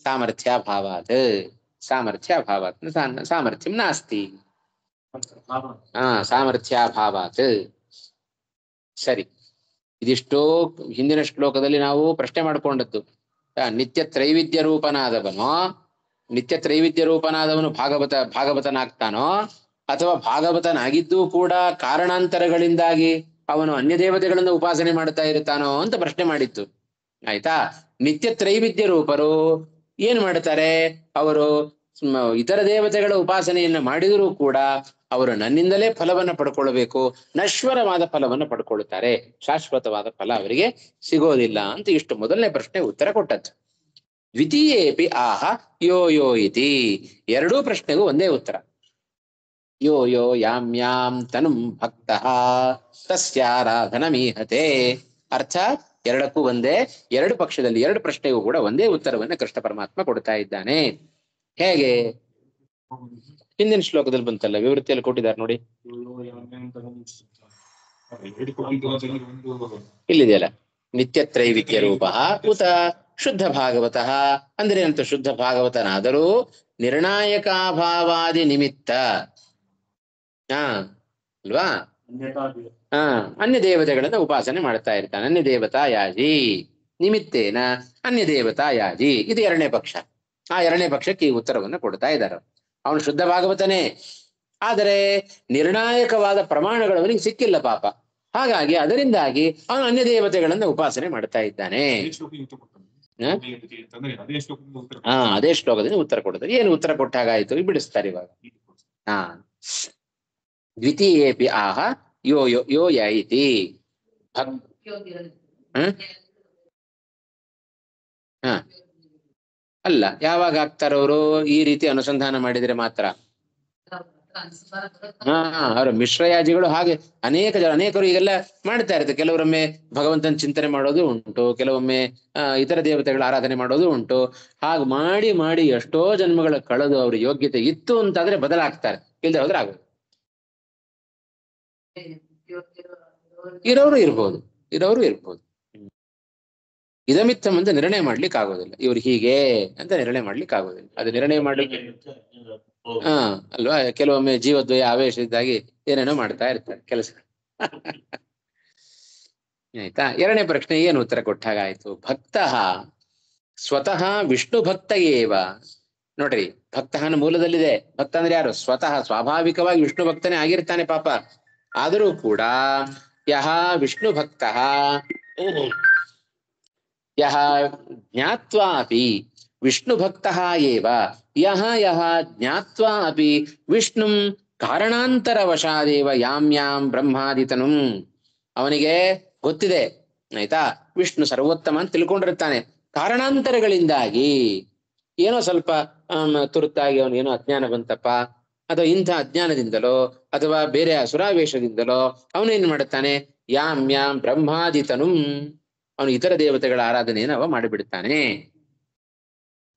ಸಾಮರ್ಥ್ಯಾಭಾವಾತ್. ಸಾಮರ್ಥ್ಯಂ ನಾಸ್ತಿ. ಸಾಮರ್ಥ್ಯಾಭಾವಾತ್. ಸರಿ, ಇದಿಷ್ಟೋ ಹಿಂದಿನ ಶ್ಲೋಕದಲ್ಲಿ ನಾವು ಪ್ರಶ್ನೆ ಮಾಡಿಕೊಂಡದ್ದು. ನಿತ್ಯ ತ್ರೈವಿಧ್ಯ ರೂಪನಾದವನು ಭಾಗವತನಾಗ್ತಾನೋ ಅಥವಾ ಭಾಗವತನಾಗಿದ್ದೂ ಕೂಡ ಕಾರಣಾಂತರಗಳಿಂದಾಗಿ ಅವನು ಅನ್ಯ ದೇವತೆಗಳನ್ನು ಉಪಾಸನೆ ಮಾಡ್ತಾ ಇರ್ತಾನೋ ಅಂತ ಪ್ರಶ್ನೆ ಮಾಡಿತ್ತು. ಆಯ್ತಾ? ನಿತ್ಯ ತ್ರೈವಿಧ್ಯ ರೂಪರು ಏನ್ ಮಾಡ್ತಾರೆ? ಅವರು ಇತರ ದೇವತೆಗಳ ಉಪಾಸನೆಯನ್ನ ಮಾಡಿದರೂ ಕೂಡ ಅವರು ನನ್ನಿಂದಲೇ ಫಲವನ್ನ ಪಡ್ಕೊಳ್ಬೇಕು, ನಶ್ವರವಾದ ಫಲವನ್ನ ಪಡ್ಕೊಳ್ತಾರೆ, ಶಾಶ್ವತವಾದ ಫಲ ಅವರಿಗೆ ಸಿಗೋದಿಲ್ಲ ಅಂತ ಇಷ್ಟು ಮೊದಲನೇ ಪ್ರಶ್ನೆ ಉತ್ತರ ಕೊಟ್ಟದ್ದು. ದ್ವಿತೀಯೇಪಿ ಆಹ ಯೋ ಯೋ ಇತಿ. ಎರಡೂ ಪ್ರಶ್ನೆಗೂ ಒಂದೇ ಉತ್ತರ. ಯೋ ಯೋ ಯಾಮ್ಯಾಂ ತನುಂ ಭಕ್ತಃ ತಸ್ಯಾರಾಧನಮೀಹತೆ. ಅರ್ಥಾತ್ ಎರಡಕ್ಕೂ ಒಂದೇ, ಎರಡು ಪಕ್ಷದಲ್ಲಿ ಎರಡು ಪ್ರಶ್ನೆಗೂ ಕೂಡ ಒಂದೇ ಉತ್ತರವನ್ನ ಕೃಷ್ಣ ಪರಮಾತ್ಮ ಕೊಡ್ತಾ ಇದ್ದಾನೆ. ಹೇಗೆ? ಹಿಂದಿನ ಶ್ಲೋಕದಲ್ಲಿ ಬಂತಲ್ಲ, ವಿವೃತ್ತಿಯಲ್ಲಿ ಕೊಟ್ಟಿದ್ದಾರೆ ನೋಡಿ, ಇಲ್ಲಿದೆಯಲ್ಲ, ನಿತ್ಯ ತ್ರೈವಿಧ್ಯ ರೂಪ ಉತ ಶುದ್ಧ ಭಾಗವತಃ. ಅಂದ್ರೆ ಅಂತ ಶುದ್ಧ ಭಾಗವತನಾದರೂ ನಿರ್ಣಾಯಕಾಭಾವಾದಿ ನಿಮಿತ್ತ ಅಲ್ವಾ? ಅನ್ಯ ದೇವತೆಗಳನ್ನ ಉಪಾಸನೆ ಮಾಡ್ತಾ ಇರ್ತಾನೆ. ಅನ್ಯ ದೇವತಾ ಯಾಜಿ ನಿಮಿತ್ತೇನ ಅನ್ಯ ದೇವತಾ ಯಾಜಿ. ಇದು ಎರಡನೇ ಪಕ್ಷ. ಆ ಎರಡನೇ ಪಕ್ಷಕ್ಕೆ ಈ ಉತ್ತರವನ್ನು ಕೊಡ್ತಾ ಇದ್ದಾರೆ. ಅವನು ಶುದ್ಧ ಭಾಗವತನೇ, ಆದರೆ ನಿರ್ಣಾಯಕವಾದ ಪ್ರಮಾಣಗಳು ಅವನಿಗೆ ಸಿಕ್ಕಿಲ್ಲ ಪಾಪ. ಹಾಗಾಗಿ ಅದರಿಂದಾಗಿ ಅವನು ಅನ್ಯ ದೇವತೆಗಳನ್ನ ಉಪಾಸನೆ ಮಾಡ್ತಾ ಇದ್ದಾನೆ. ಅದೇ ಶ್ಲೋಕದಿಂದ ಉತ್ತರ ಕೊಡ್ತಾರೆ. ಏನು ಉತ್ತರ ಕೊಟ್ಟಾಗಾಯ್ತು ಬಿಡಿಸ್ತಾರೆ ಇವಾಗ. ಹಾ, ದ್ವಿತೀಯೇಪಿ ಆಹ ಯೋ ಯೋ ಯೋ ಯ ಇತಿ ಹ ಅಲ್ಲ, ಯಾವಾಗ ಆಗ್ತಾರವರು ಈ ರೀತಿ ಅನುಸಂಧಾನ ಮಾಡಿದ್ರೆ ಮಾತ್ರ. ಅವರು ಮಿಶ್ರಯಾಜಿಗಳು ಹಾಗೆ ಅನೇಕರು ಈಗೆಲ್ಲ ಮಾಡ್ತಾ ಇರ್ತಾರೆ. ಕೆಲವರೊಮ್ಮೆ ಭಗವಂತನ ಚಿಂತನೆ ಮಾಡೋದು ಉಂಟು, ಕೆಲವೊಮ್ಮೆ ಇತರ ದೇವತೆಗಳ ಆರಾಧನೆ ಮಾಡೋದು ಉಂಟು. ಹಾಗೆ ಮಾಡಿ ಮಾಡಿ ಎಷ್ಟೋ ಜನ್ಮಗಳ ಕಳೆದು ಅವ್ರ ಯೋಗ್ಯತೆ ಇತ್ತು ಅಂತಾದ್ರೆ ಬದಲಾಗ್ತಾರೆ, ಇಲ್ಲದೆ ಹೋದ್ರೆ ಆಗೋದು. ಇರೋರು ಇರ್ಬೋದು. ಇದಮಿತ್ತಂ ಅಂತ ನಿರ್ಣಯ ಮಾಡ್ಲಿಕ್ಕೆ ಆಗೋದಿಲ್ಲ. ಇವ್ರು ಹೀಗೆ ಅಂತ ನಿರ್ಣಯ ಮಾಡ್ಲಿಕ್ಕೆ ಆಗೋದಿಲ್ಲ. ಅದು ನಿರ್ಣಯ ಮಾಡ್ಲಿಕ್ಕೆ ಅಲ್ವಾ, ಕೆಲವೊಮ್ಮೆ ಜೀವದ್ವಯ ಆವೇಶದಿಂದಾಗಿ ಏನೇನೋ ಮಾಡ್ತಾ ಇರ್ತಾರೆ ಕೆಲಸ. ಆಯ್ತಾ. ಎರಡನೇ ಪ್ರಶ್ನೆ ಏನು ಉತ್ತರ ಕೊಟ್ಟಾಗ ಆಯ್ತು. ಭಕ್ತ ಸ್ವತಃ ವಿಷ್ಣು ಭಕ್ತ ಏವ. ನೋಡ್ರಿ, ಭಕ್ತನ ಮೂಲದಲ್ಲಿದೆ. ಭಕ್ತ ಅಂದ್ರೆ ಯಾರು? ಸ್ವತಃ ಸ್ವಾಭಾವಿಕವಾಗಿ ವಿಷ್ಣು ಭಕ್ತನೇ ಆಗಿರ್ತಾನೆ ಪಾಪ. ಆದರೂ ಕೂಡ ಯಹ ವಿಷ್ಣು ಭಕ್ತ ಯಹ ಜ್ಞಾತ್ವಾ ಅಪಿ ವಿಷ್ಣು ಭಕ್ತ ಏವ ಯಹ ಜ್ಞಾತ್ವಾ ಅಪಿ ವಿಷ್ಣುಂ ಕಾರಣಾಂತರವಶಾದೇವ ಯಾಂ ಬ್ರಹ್ಮಾದಿತನುಂ. ಅವನಿಗೆ ಗೊತ್ತಿದೆ, ಆಯ್ತಾ, ವಿಷ್ಣು ಸರ್ವೋತ್ತಮ ಅಂತ ತಿಳ್ಕೊಂಡಿರ್ತಾನೆ. ಕಾರಣಾಂತರಗಳಿಂದಾಗಿ ಏನೋ ಸ್ವಲ್ಪ ತುರ್ತಾಗಿ ಅವನೇನೋ ಅಜ್ಞಾನ ಬಂತಪ್ಪ, ಅಥವಾ ಇಂಥ ಅಜ್ಞಾನದಿಂದಲೋ ಅಥವಾ ಬೇರೆ ಅಸುರಾವೇಶದಿಂದಲೋ ಅವನೇನ್ ಮಾಡುತ್ತಾನೆ, ಯಾಂ ಬ್ರಹ್ಮಾದಿತನುಂ, ಅವನು ಇತರ ದೇವತೆಗಳ ಆರಾಧನೆಯನ್ನು ಅವ ಮಾಡಿಬಿಡ್ತಾನೆ.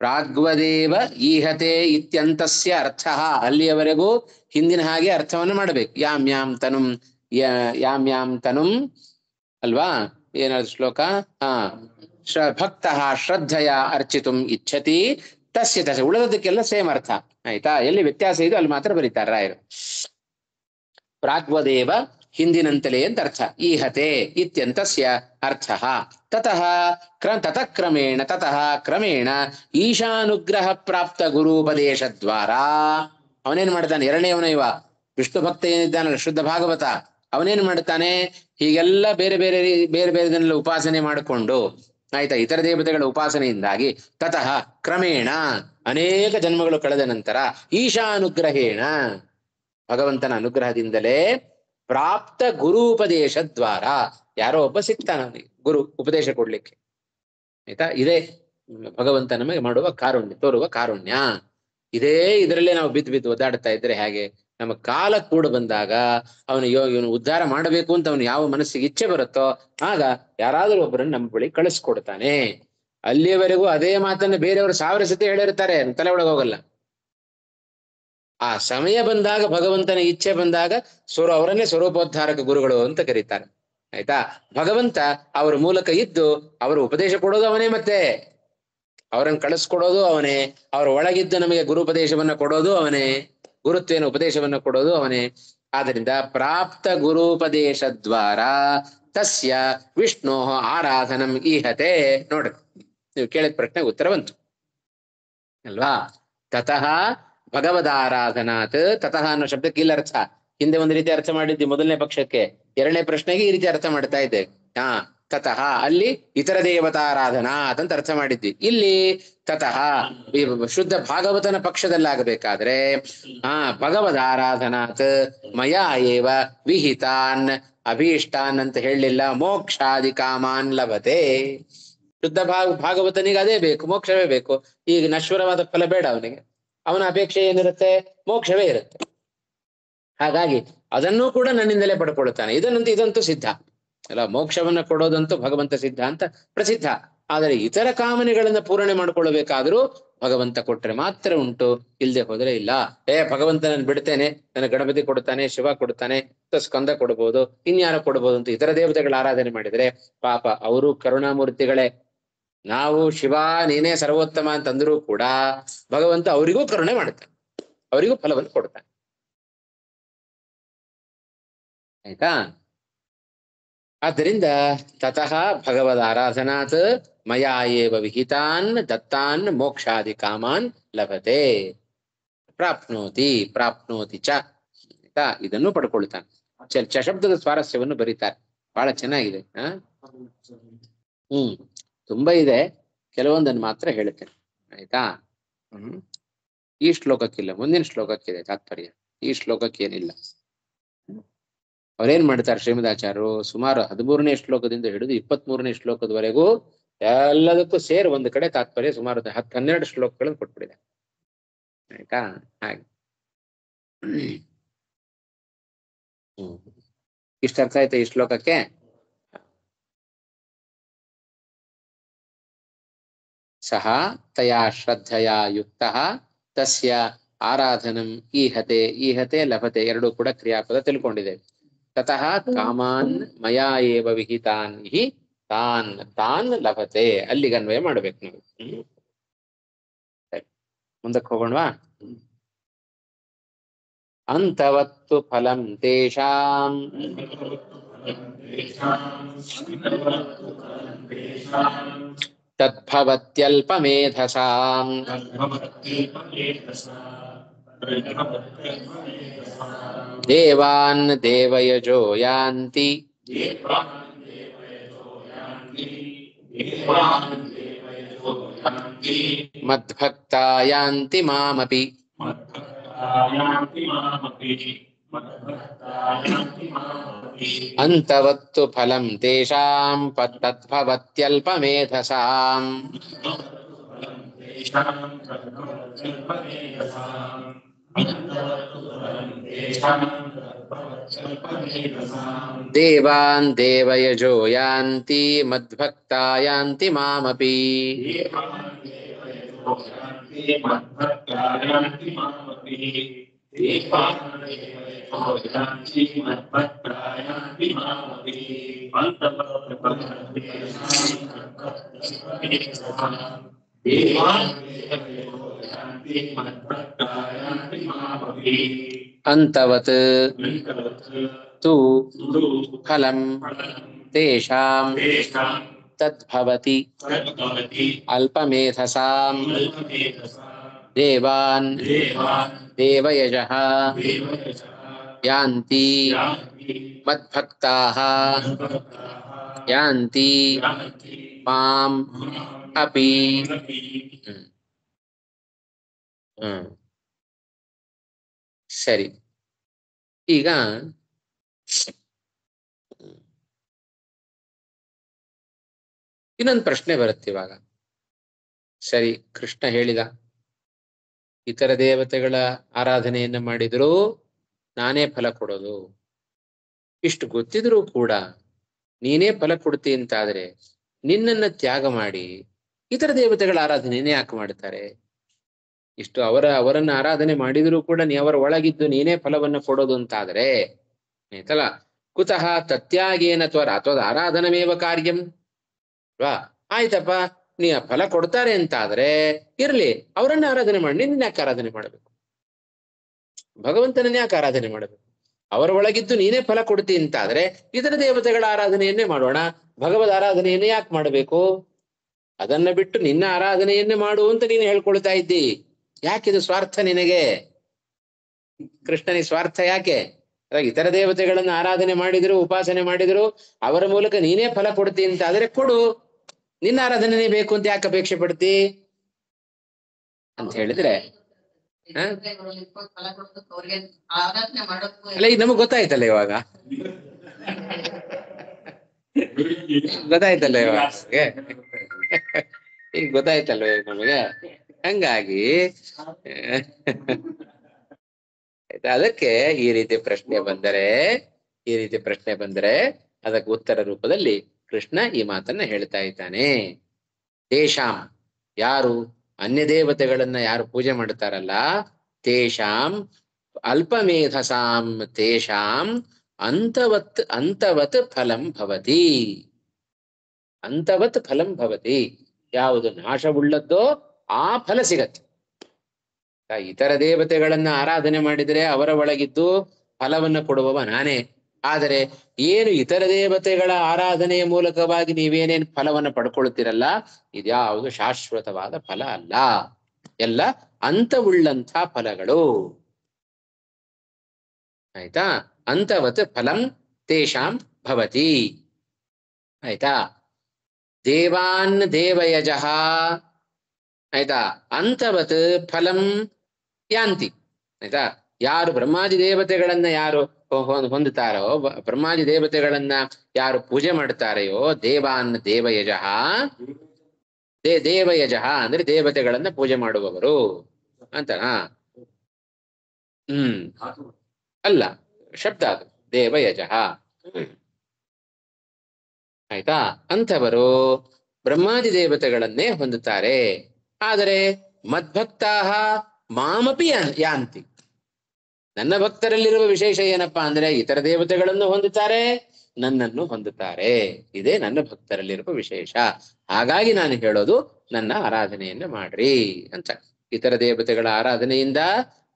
ಪ್ರಾಗ್ವದೇವ ಈಹತೆ ಇತ್ಯಂತಸ್ಯ ಅರ್ಥ. ಅಲ್ಲಿಯವರೆಗೂ ಹಿಂದಿನ ಹಾಗೆ ಅರ್ಥವನ್ನು ಮಾಡಬೇಕು. ಯಾಂ ತನುಂ ಅಲ್ವಾ, ಏನಾದ್ರು ಶ್ಲೋಕ. ಭಕ್ತ ಶ್ರದ್ಧೆಯ ಅರ್ಚಿತುಂ ಇಚ್ಛತಿ ತಸ್ಯ ಉಳಿದದಕ್ಕೆಲ್ಲ ಸೇಮ್ ಅರ್ಥ. ಆಯ್ತಾ, ಎಲ್ಲಿ ವ್ಯತ್ಯಾಸ ಇದೆ ಅಲ್ಲಿ ಮಾತ್ರ ಬರೀತಾರೆ ರಾಯರು. ಪ್ರಾಗ್ವದೇವ ಹಿಂದಿನಂತಲೇ ಅಂತ ಅರ್ಥ. ಈಹತೆ ಇತ್ಯಂತಸ್ಯ ಅರ್ಥ. ತತಃ ಕ್ರಮೇಣ ಈಶಾನುಗ್ರಹ ಪ್ರಾಪ್ತ ಗುರುಪದೇಶ ದ್ವಾರ. ಅವನೇನ್ ಮಾಡ್ತಾನೆ, ಎರಡನೇವನ ಇವ ವಿಷ್ಣು ಭಕ್ತ ಏನಿದ್ದಾನಲ್ಲ ಶುದ್ಧ ಭಾಗವತ, ಅವನೇನ್ ಮಾಡ್ತಾನೆ, ಹೀಗೆಲ್ಲ ಬೇರೆ ಬೇರೆದನ್ನೆಲ್ಲ ಉಪಾಸನೆ ಮಾಡಿಕೊಂಡು, ಆಯ್ತಾ, ಇತರ ದೇವತೆಗಳ ಉಪಾಸನೆಯಿಂದಾಗಿ ತತಃ ಕ್ರಮೇಣ ಅನೇಕ ಜನ್ಮಗಳು ಕಳೆದ ನಂತರ ಈಶಾನುಗ್ರಹೇಣ ಭಗವಂತನ ಅನುಗ್ರಹದಿಂದಲೇ ಪ್ರಾಪ್ತ ಗುರು ಉಪದೇಶ ದ್ವಾರ, ಯಾರೋ ಒಬ್ಬ ಸಿಗ್ತಾನ ಅವನಿಗೆ ಗುರು ಉಪದೇಶ ಕೊಡ್ಲಿಕ್ಕೆ. ಆಯ್ತಾ, ಇದೇ ಭಗವಂತ ನಮಗೆ ಮಾಡುವ ಕಾರುಣ್ಯ, ತೋರುವ ಕಾರುಣ್ಯ. ಇದರಲ್ಲೇ ನಾವು ಬಿದ್ದು ಒದ್ದಾಡ್ತಾ ಇದ್ರೆ ಹೇಗೆ? ನಮ್ಮ ಕಾಲ ಕೂಡ ಬಂದಾಗ ಇವನು ಉದ್ಧಾರ ಮಾಡಬೇಕು ಅಂತ ಅವನು ಯಾವ ಮನಸ್ಸಿಗೆ ಇಚ್ಛೆ ಬರುತ್ತೋ ಆಗ ಯಾರಾದರೂ ಒಬ್ಬರನ್ನು ನಮ್ಮ ಬಳಿ ಕಳಿಸ್ಕೊಡ್ತಾನೆ. ಅಲ್ಲಿಯವರೆಗೂ ಅದೇ ಮಾತನ್ನು ಬೇರೆಯವರು 1000 ಸತಿ ಹೇಳಿರ್ತಾರೆ, ತಲೆ ಒಳಗೆ ಹೋಗಲ್ಲ. ಆ ಸಮಯ ಬಂದಾಗ, ಭಗವಂತನ ಇಚ್ಛೆ ಬಂದಾಗ ಅವರನ್ನೇ ಸ್ವರೂಪೋದ್ಧಾರಕ ಗುರುಗಳು ಅಂತ ಕರೀತಾರೆ. ಆಯ್ತಾ, ಭಗವಂತ ಅವರ ಮೂಲಕ ಇದ್ದು ಅವರು ಉಪದೇಶ ಕೊಡೋದು ಅವನೇ, ಮತ್ತೆ ಅವರನ್ನು ಕಳಿಸ್ಕೊಡೋದು ಅವನೇ, ಅವರ ಒಳಗಿದ್ದು ನಮಗೆ ಗುರುಪದೇಶವನ್ನ ಕೊಡೋದು ಅವನೇ, ಗುರುತ್ವೇನ ಉಪದೇಶವನ್ನ ಕೊಡೋದು ಅವನೇ. ಆದ್ದರಿಂದ ಪ್ರಾಪ್ತ ಗುರುಪದೇಶ ದ್ವಾರ ತಸ್ಯ ವಿಷ್ಣೋ ಆರಾಧನಂ ಈಹತೆ. ನೋಡ್ರಿ, ನೀವು ಕೇಳಿದ ಪ್ರಶ್ನೆಗೆ ಉತ್ತರ ಬಂತು ಅಲ್ವಾ. ತತಃ ಭಗವದಾರಾಧನಾತ್. ತತಃ ಅನ್ನೋ ಶಬ್ದಕ್ಕೆ ಇಲ್ಲ ಅರ್ಥ. ಹಿಂದೆ ಒಂದು ರೀತಿ ಅರ್ಥ ಮಾಡಿದ್ವಿ ಮೊದಲನೇ ಪಕ್ಷಕ್ಕೆ, ಎರಡನೇ ಪ್ರಶ್ನೆಗೆ ಈ ರೀತಿ ಅರ್ಥ ಮಾಡ್ತಾ ಇದ್ದೆ. ತತಃ ಅಲ್ಲಿ ಇತರ ದೇವತಾರಾಧನಾ ಅಂತ ಅರ್ಥ ಮಾಡಿದ್ವಿ. ಇಲ್ಲಿ ತತಃ ಶುದ್ಧ ಭಾಗವತನ ಪಕ್ಷದಲ್ಲಾಗಬೇಕಾದ್ರೆ ಭಗವದಾರಾಧನಾತ್ ಮಯಾ ಏವ ವಿಹಿತಾನ್ ಅಭೀಷ್ಟಾನ್ ಅಂತ ಹೇಳಲಿಲ್ಲ, ಮೋಕ್ಷಾದಿ ಕಾಮಾನ್ ಲಭತೆ. ಶುದ್ಧ ಭಾಗವತನಿಗೆ ಅದೇ ಬೇಕು, ಮೋಕ್ಷವೇ ಬೇಕು. ಈಗ ನಶ್ವರವಾದ ಫಲ ಬೇಡ ಅವನಿಗೆ. ಅವನ ಅಪೇಕ್ಷೆ ಏನಿರುತ್ತೆ? ಮೋಕ್ಷವೇ ಇರುತ್ತೆ. ಹಾಗಾಗಿ ಅದನ್ನೂ ಕೂಡ ನನ್ನಿಂದಲೇ ಪಡ್ಕೊಳ್ತಾನೆ. ಇದಂತೂ ಸಿದ್ಧ ಅಲ್ಲ, ಮೋಕ್ಷವನ್ನ ಕೊಡೋದಂತೂ ಭಗವಂತ ಸಿದ್ಧ ಅಂತ ಪ್ರಸಿದ್ಧ. ಆದರೆ ಇತರ ಕಾಮನೆಗಳನ್ನ ಪೂರಣೆ ಮಾಡ್ಕೊಳ್ಬೇಕಾದ್ರೂ ಭಗವಂತ ಕೊಟ್ರೆ ಮಾತ್ರ ಉಂಟು, ಇಲ್ಲದೆ ಹೋದ್ರೆ ಇಲ್ಲ. ಭಗವಂತನನ್ನು ಬಿಡ್ತೇನೆ, ನನ್ನ ಗಣಪತಿ ಕೊಡ್ತಾನೆ, ಶಿವ ಕೊಡ್ತಾನೆ, ಸ್ಕಂದ ಕೊಡ್ಬೋದು, ಇನ್ಯಾರ ಕೊಡ್ಬೋದು ಅಂತ ಇತರ ದೇವತೆಗಳ ಆರಾಧನೆ ಮಾಡಿದ್ರೆ ಪಾಪ ಅವರು ಕರುಣಾಮೂರ್ತಿಗಳೇ. ನಾವು ಶಿವ ನೀನೇ ಸರ್ವೋತ್ತಮ ಅಂತಂದ್ರೂ ಕೂಡ ಭಗವಂತ ಅವರಿಗೂ ಕರುಣೆ ಮಾಡ್ತಾನೆ, ಅವರಿಗೂ ಫಲವನ್ನು ಕೊಡ್ತಾನೆ. ಆಯ್ತಾ. ಆದ್ದರಿಂದ ತತಃ ಭಗವದ್ ಆರಾಧನಾತ್ ಮಯಾ ಏವ ವಿಹಿತಾನ್ ದತ್ತಾನ್ ಮೋಕ್ಷಾದಿ ಕಾಮಾನ್ ಲಭತೆ. ಪ್ರಾಪ್ನೋತಿ ಚ. ಆಯ್ತಾ, ಇದನ್ನು ಪಡ್ಕೊಳ್ತಾನೆ. ಚ ಶಬ್ದದ ಸ್ವಾರಸ್ಯವನ್ನು ಬರೀತಾರೆ, ಬಹಳ ಚೆನ್ನಾಗಿದೆ. ತುಂಬಾ ಇದೆ, ಕೆಲವೊಂದನ್ನು ಮಾತ್ರ ಹೇಳ್ತೇನೆ. ಆಯ್ತಾ? ಈ ಶ್ಲೋಕಕ್ಕಿಲ್ಲ, ಮುಂದಿನ ಶ್ಲೋಕಕ್ಕಿದೆ ತಾತ್ಪರ್ಯ. ಈ ಶ್ಲೋಕಕ್ಕೆ ಏನಿಲ್ಲ. ಅವ್ರೇನ್ ಮಾಡ್ತಾರೆ ಶ್ರೀಮದಾಚಾರ್ಯರು, ಸುಮಾರು 13ನೇ ಶ್ಲೋಕದಿಂದ ಹಿಡಿದು 23ನೇ ಶ್ಲೋಕದವರೆಗೂ ಎಲ್ಲದಕ್ಕೂ ಸೇರಿ ಒಂದು ಕಡೆ ತಾತ್ಪರ್ಯ ಸುಮಾರು 10-12 ಶ್ಲೋಕಗಳನ್ನು ಕೊಟ್ಬಿಡಿದೆ. ಆಯ್ತಾ? ಹಾಗೆ ಇಷ್ಟ ಅರ್ಥ ಆಯ್ತಾ ಈ ಶ್ಲೋಕಕ್ಕೆ? ಸಹ ತಯಾ ಶ್ರದ್ಧಯಾ ಯುಕ್ತಃ ತಸ್ಯ ಆರಾಧನಂ ಈಹತೆ. ಈಹತೆ ಲಭತೆ ಎರಡೂ ಕೂಡ ಕ್ರಿಯಾಪದ ತಿಳ್ಕೊಂಡಿದೆ. ತತಃ ಕಾಮಾನ್ ಮಯಾ ಏವ ವಿಹಿತಾನ್ ಹಿ ತಾನ್ ತಾನ್ ಲಭತೆ. ಅಲ್ಲಿಗೆ ಅನ್ವಯ ಮಾಡ್ಬೇಕು ನಾವು. ಮುಂದಕ್ಕೆ ಹೋಗೋಣವಾ? ಅಂತವತ್ತು ಫಲಂ ತೇಷಾಂ ತದ್ಭವತ್ಯಲ್ಪಮೇಧಸಾಂ ದೇವಾನ್ ದೇವಯಜೋ ಯಾಂತಿ ಮದ್ಭಕ್ತಾ ಯಾಂತಿ ಮಾಮಪಿ. ಅಂತವತ್ತು ಫಲಂ ತೇಷಾಂ ತದ್ಭವತ್ಯಲ್ಪಮೇಧಸಾಂ ದೇವಾನ್ ದೇವಯಜೋ ಯಾಂತಿ ಮದ್ಭಕ್ತಾ ಯಾಂತಿ ಮಾಮಪಿ. ಅಂತವತ್ ತು ಫಲಂ ತೇಷಾಂ ತದ್ಭವತಿ ಅಲ್ಪಮೇಧಸಾಂ ದೇವಾನ್ ದೇವಯಜಃ ಯಾಂತಿ ಮದ್ಭಕ್ತಾಃ ಯಾಂತಿ ಮಾಂ ಅಪಿ. ಸರಿ, ಈಗ ಇನ್ನೊಂದು ಪ್ರಶ್ನೆ ಬರುತ್ತೆ ಇವಾಗ. ಸರಿ, ಕೃಷ್ಣ ಹೇಳಿದ ಇತರ ದೇವತೆಗಳ ಆರಾಧನೆಯನ್ನ ಮಾಡಿದ್ರು ನಾನೇ ಫಲ ಕೊಡೋದು. ಇಷ್ಟು ಗೊತ್ತಿದ್ರೂ ಕೂಡ ನೀನೇ ಫಲ ಕೊಡ್ತಿ ಅಂತಾದ್ರೆ ನಿನ್ನನ್ನ ತ್ಯಾಗ ಮಾಡಿ ಇತರ ದೇವತೆಗಳ ಆರಾಧನೆಯನ್ನೇ ಯಾಕೆ ಮಾಡ್ತಾರೆ? ಇಷ್ಟು ಅವರನ್ನ ಆರಾಧನೆ ಮಾಡಿದರೂ ಕೂಡ ಅವರ ಒಳಗಿದ್ದು ನೀನೇ ಫಲವನ್ನು ಕೊಡೋದು ಅಂತಾದ್ರೆ ಆಯ್ತಲ್ಲ. ಕುತಃ ತತ್ಯಾಗೇನ ಅಥವಾ ಆರಾಧನಮೇವ ಕಾರ್ಯಂ. ಆಯ್ತಪ್ಪ, ನೀ ಫಲ ಕೊಡ್ತಾರೆ ಅಂತಾದ್ರೆ ಇರ್ಲಿ, ಅವರನ್ನ ಆರಾಧನೆ ಮಾಡಿ, ನಿನ್ನ ಯಾಕೆ ಆರಾಧನೆ ಮಾಡಬೇಕು? ಭಗವಂತನನ್ನ ಯಾಕೆ ಆರಾಧನೆ ಮಾಡಬೇಕು? ಅವರ ಒಳಗಿದ್ದು ನೀನೇ ಫಲ ಕೊಡ್ತಿ ಅಂತಾದ್ರೆ ಇತರ ದೇವತೆಗಳ ಆರಾಧನೆಯನ್ನೇ ಮಾಡೋಣ, ಭಗವದ್ ಆರಾಧನೆಯನ್ನೇ ಯಾಕೆ ಮಾಡಬೇಕು? ಅದನ್ನ ಬಿಟ್ಟು ನಿನ್ನ ಆರಾಧನೆಯನ್ನೇ ಮಾಡು ಅಂತ ನೀನು ಹೇಳ್ಕೊಳ್ತಾ ಇದ್ದಿ. ಯಾಕಿದು ಸ್ವಾರ್ಥ ನಿನಗೆ? ಕೃಷ್ಣನಿಗೆ ಸ್ವಾರ್ಥ ಯಾಕೆ? ಇತರ ದೇವತೆಗಳನ್ನ ಆರಾಧನೆ ಮಾಡಿದ್ರು, ಉಪಾಸನೆ ಮಾಡಿದ್ರು, ಅವರ ಮೂಲಕ ನೀನೇ ಫಲ ಕೊಡ್ತಿ ಅಂತ ಆದ್ರೆ ಕೊಡು, ನಿನ್ನ ಆರಾಧನೆನೇ ಬೇಕು ಅಂತ ಯಾಕೆ ಅಪೇಕ್ಷೆ ಪಡ್ತಿ ಅಂತ ಹೇಳಿದ್ರೆ ಅಲ್ಲ, ಈಗ ನಮಗ್ ಗೊತ್ತಾಯ್ತಲ್ಲ, ಇವಾಗ ಗೊತ್ತಾಯ್ತಲ್ಲ ಇವಾಗ ಈಗ ಗೊತ್ತಾಯ್ತಲ್ವ ನಮಗೆ. ಹಂಗಾಗಿ ಅದಕ್ಕೆ ಈ ರೀತಿ ಪ್ರಶ್ನೆ ಬಂದರೆ ಅದಕ್ಕೆ ಉತ್ತರ ರೂಪದಲ್ಲಿ ಕೃಷ್ಣ ಈ ಮಾತನ್ನ ಹೇಳ್ತಾ ಇದ್ದಾನೆ. ತೇಷಾಂ, ಯಾರು ಅನ್ಯ ದೇವತೆಗಳನ್ನ ಯಾರು ಪೂಜೆ ಮಾಡ್ತಾರಲ್ಲ, ತೇಷಾಂ ಅಲ್ಪಮೇಧಸಾಂ ತೇಷಾಂ ಅಂತವತ್ ಫಲಂ ಭವತಿ. ಅಂತವತ್ ಫಲಂ ಭವತಿ. ಯಾವುದು ನಾಶವುಳ್ಳದ್ದೋ ಆ ಫಲ ಸಿಗತ್ತೆ. ಇತರ ದೇವತೆಗಳನ್ನ ಆರಾಧನೆ ಮಾಡಿದರೆ ಅವರ ಒಳಗಿದ್ದು ಫಲವನ್ನು ಕೊಡುವವ ನಾನೇ. ಆದರೆ ಏನು ಇತರ ದೇವತೆಗಳ ಆರಾಧನೆಯ ಮೂಲಕವಾಗಿ ನೀವೇನೇನು ಫಲವನ್ನು ಪಡ್ಕೊಳ್ತೀರಲ್ಲ, ಇದ್ಯಾವುದು ಶಾಶ್ವತವಾದ ಫಲ ಅಲ್ಲ, ಎಲ್ಲ ಅಂತವುಳ್ಳಂಥ ಫಲಗಳು. ಆಯ್ತಾ? ಅಂತವತ್ ಫಲಂ ತೇಷಾಂ ಭವತಿ. ಆಯ್ತಾ? ದೇವಾನ್ ದೇವಯಜಃ ಆಯ್ತಾ ಅಂತವತ್ ಫಲಂ ಯಾಂತಿ ಆಯ್ತಾ. ಯಾರು ಬ್ರಹ್ಮಾದಿ ದೇವತೆಗಳನ್ನ ಯಾರು ಹೊಂದುತ್ತಾರೋ, ಬ್ರಹ್ಮಾದಿ ದೇವತೆಗಳನ್ನ ಯಾರು ಪೂಜೆ ಮಾಡ್ತಾರೆಯೋ, ದೇವಾನ್ ದೇವಯಜಃ, ದೇವಯಜಃ ಅಂದ್ರೆ ದೇವತೆಗಳನ್ನ ಪೂಜೆ ಮಾಡುವವರು ಅಂತನಾ? ಅಲ್ಲ, ಶಬ್ದ ಅದು ದೇವಯಜಃ. ಆಯ್ತಾ. ಅಂಥವರು ಬ್ರಹ್ಮಾದಿ ದೇವತೆಗಳನ್ನೇ ಹೊಂದುತ್ತಾರೆ. ಆದರೆ ಮದ್ಭಕ್ತಾಹ ಮಾಮಪಿ ಯಾಂತಿ. ನನ್ನ ಭಕ್ತರಲ್ಲಿರುವ ವಿಶೇಷ ಏನಪ್ಪಾ ಅಂದ್ರೆ ಇತರ ದೇವತೆಗಳನ್ನು ಹೊಂದುತ್ತಾರೆ, ನನ್ನನ್ನು ಹೊಂದುತ್ತಾರೆ. ಇದೇ ನನ್ನ ಭಕ್ತರಲ್ಲಿರುವ ವಿಶೇಷ. ಹಾಗಾಗಿ ನಾನು ಹೇಳೋದು ನನ್ನ ಆರಾಧನೆಯನ್ನು ಮಾಡ್ರಿ ಅಂತ. ಇತರ ದೇವತೆಗಳ ಆರಾಧನೆಯಿಂದ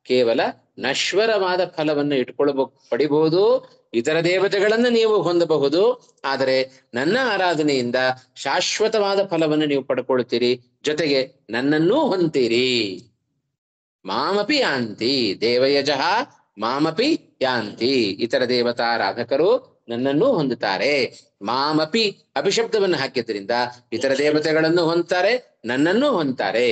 ಕೇವಲ ನಶ್ವರವಾದ ಫಲವನ್ನು ಪಡಿಬಹುದು. ಇತರ ದೇವತೆಗಳನ್ನು ನೀವು ಹೊಂದಬಹುದು, ಆದರೆ ನನ್ನ ಆರಾಧನೆಯಿಂದ ಶಾಶ್ವತವಾದ ಫಲವನ್ನು ನೀವು ಪಡ್ಕೊಳ್ತೀರಿ, ಜೊತೆಗೆ ನನ್ನನ್ನೂ ಹೊಂತೀರಿ. ಮಾಮಪಿ ಯಾಂತಿ ದೇವಯಜಃ ಮಾಮಪಿ ಯಾಂತಿ. ಇತರ ದೇವತಾರಾಧಕರು ನನ್ನನ್ನೂ ಹೊಂದುತ್ತಾರೆ. ಮಾಮಪಿ ಅಭಿಶಬ್ದವನ್ನು ಹಾಕಿದ್ರಿಂದ ಇತರ ದೇವತೆಗಳನ್ನು ಹೊಂದ್ತಾರೆ, ನನ್ನನ್ನೂ ಹೊಂದ್ತಾರೆ.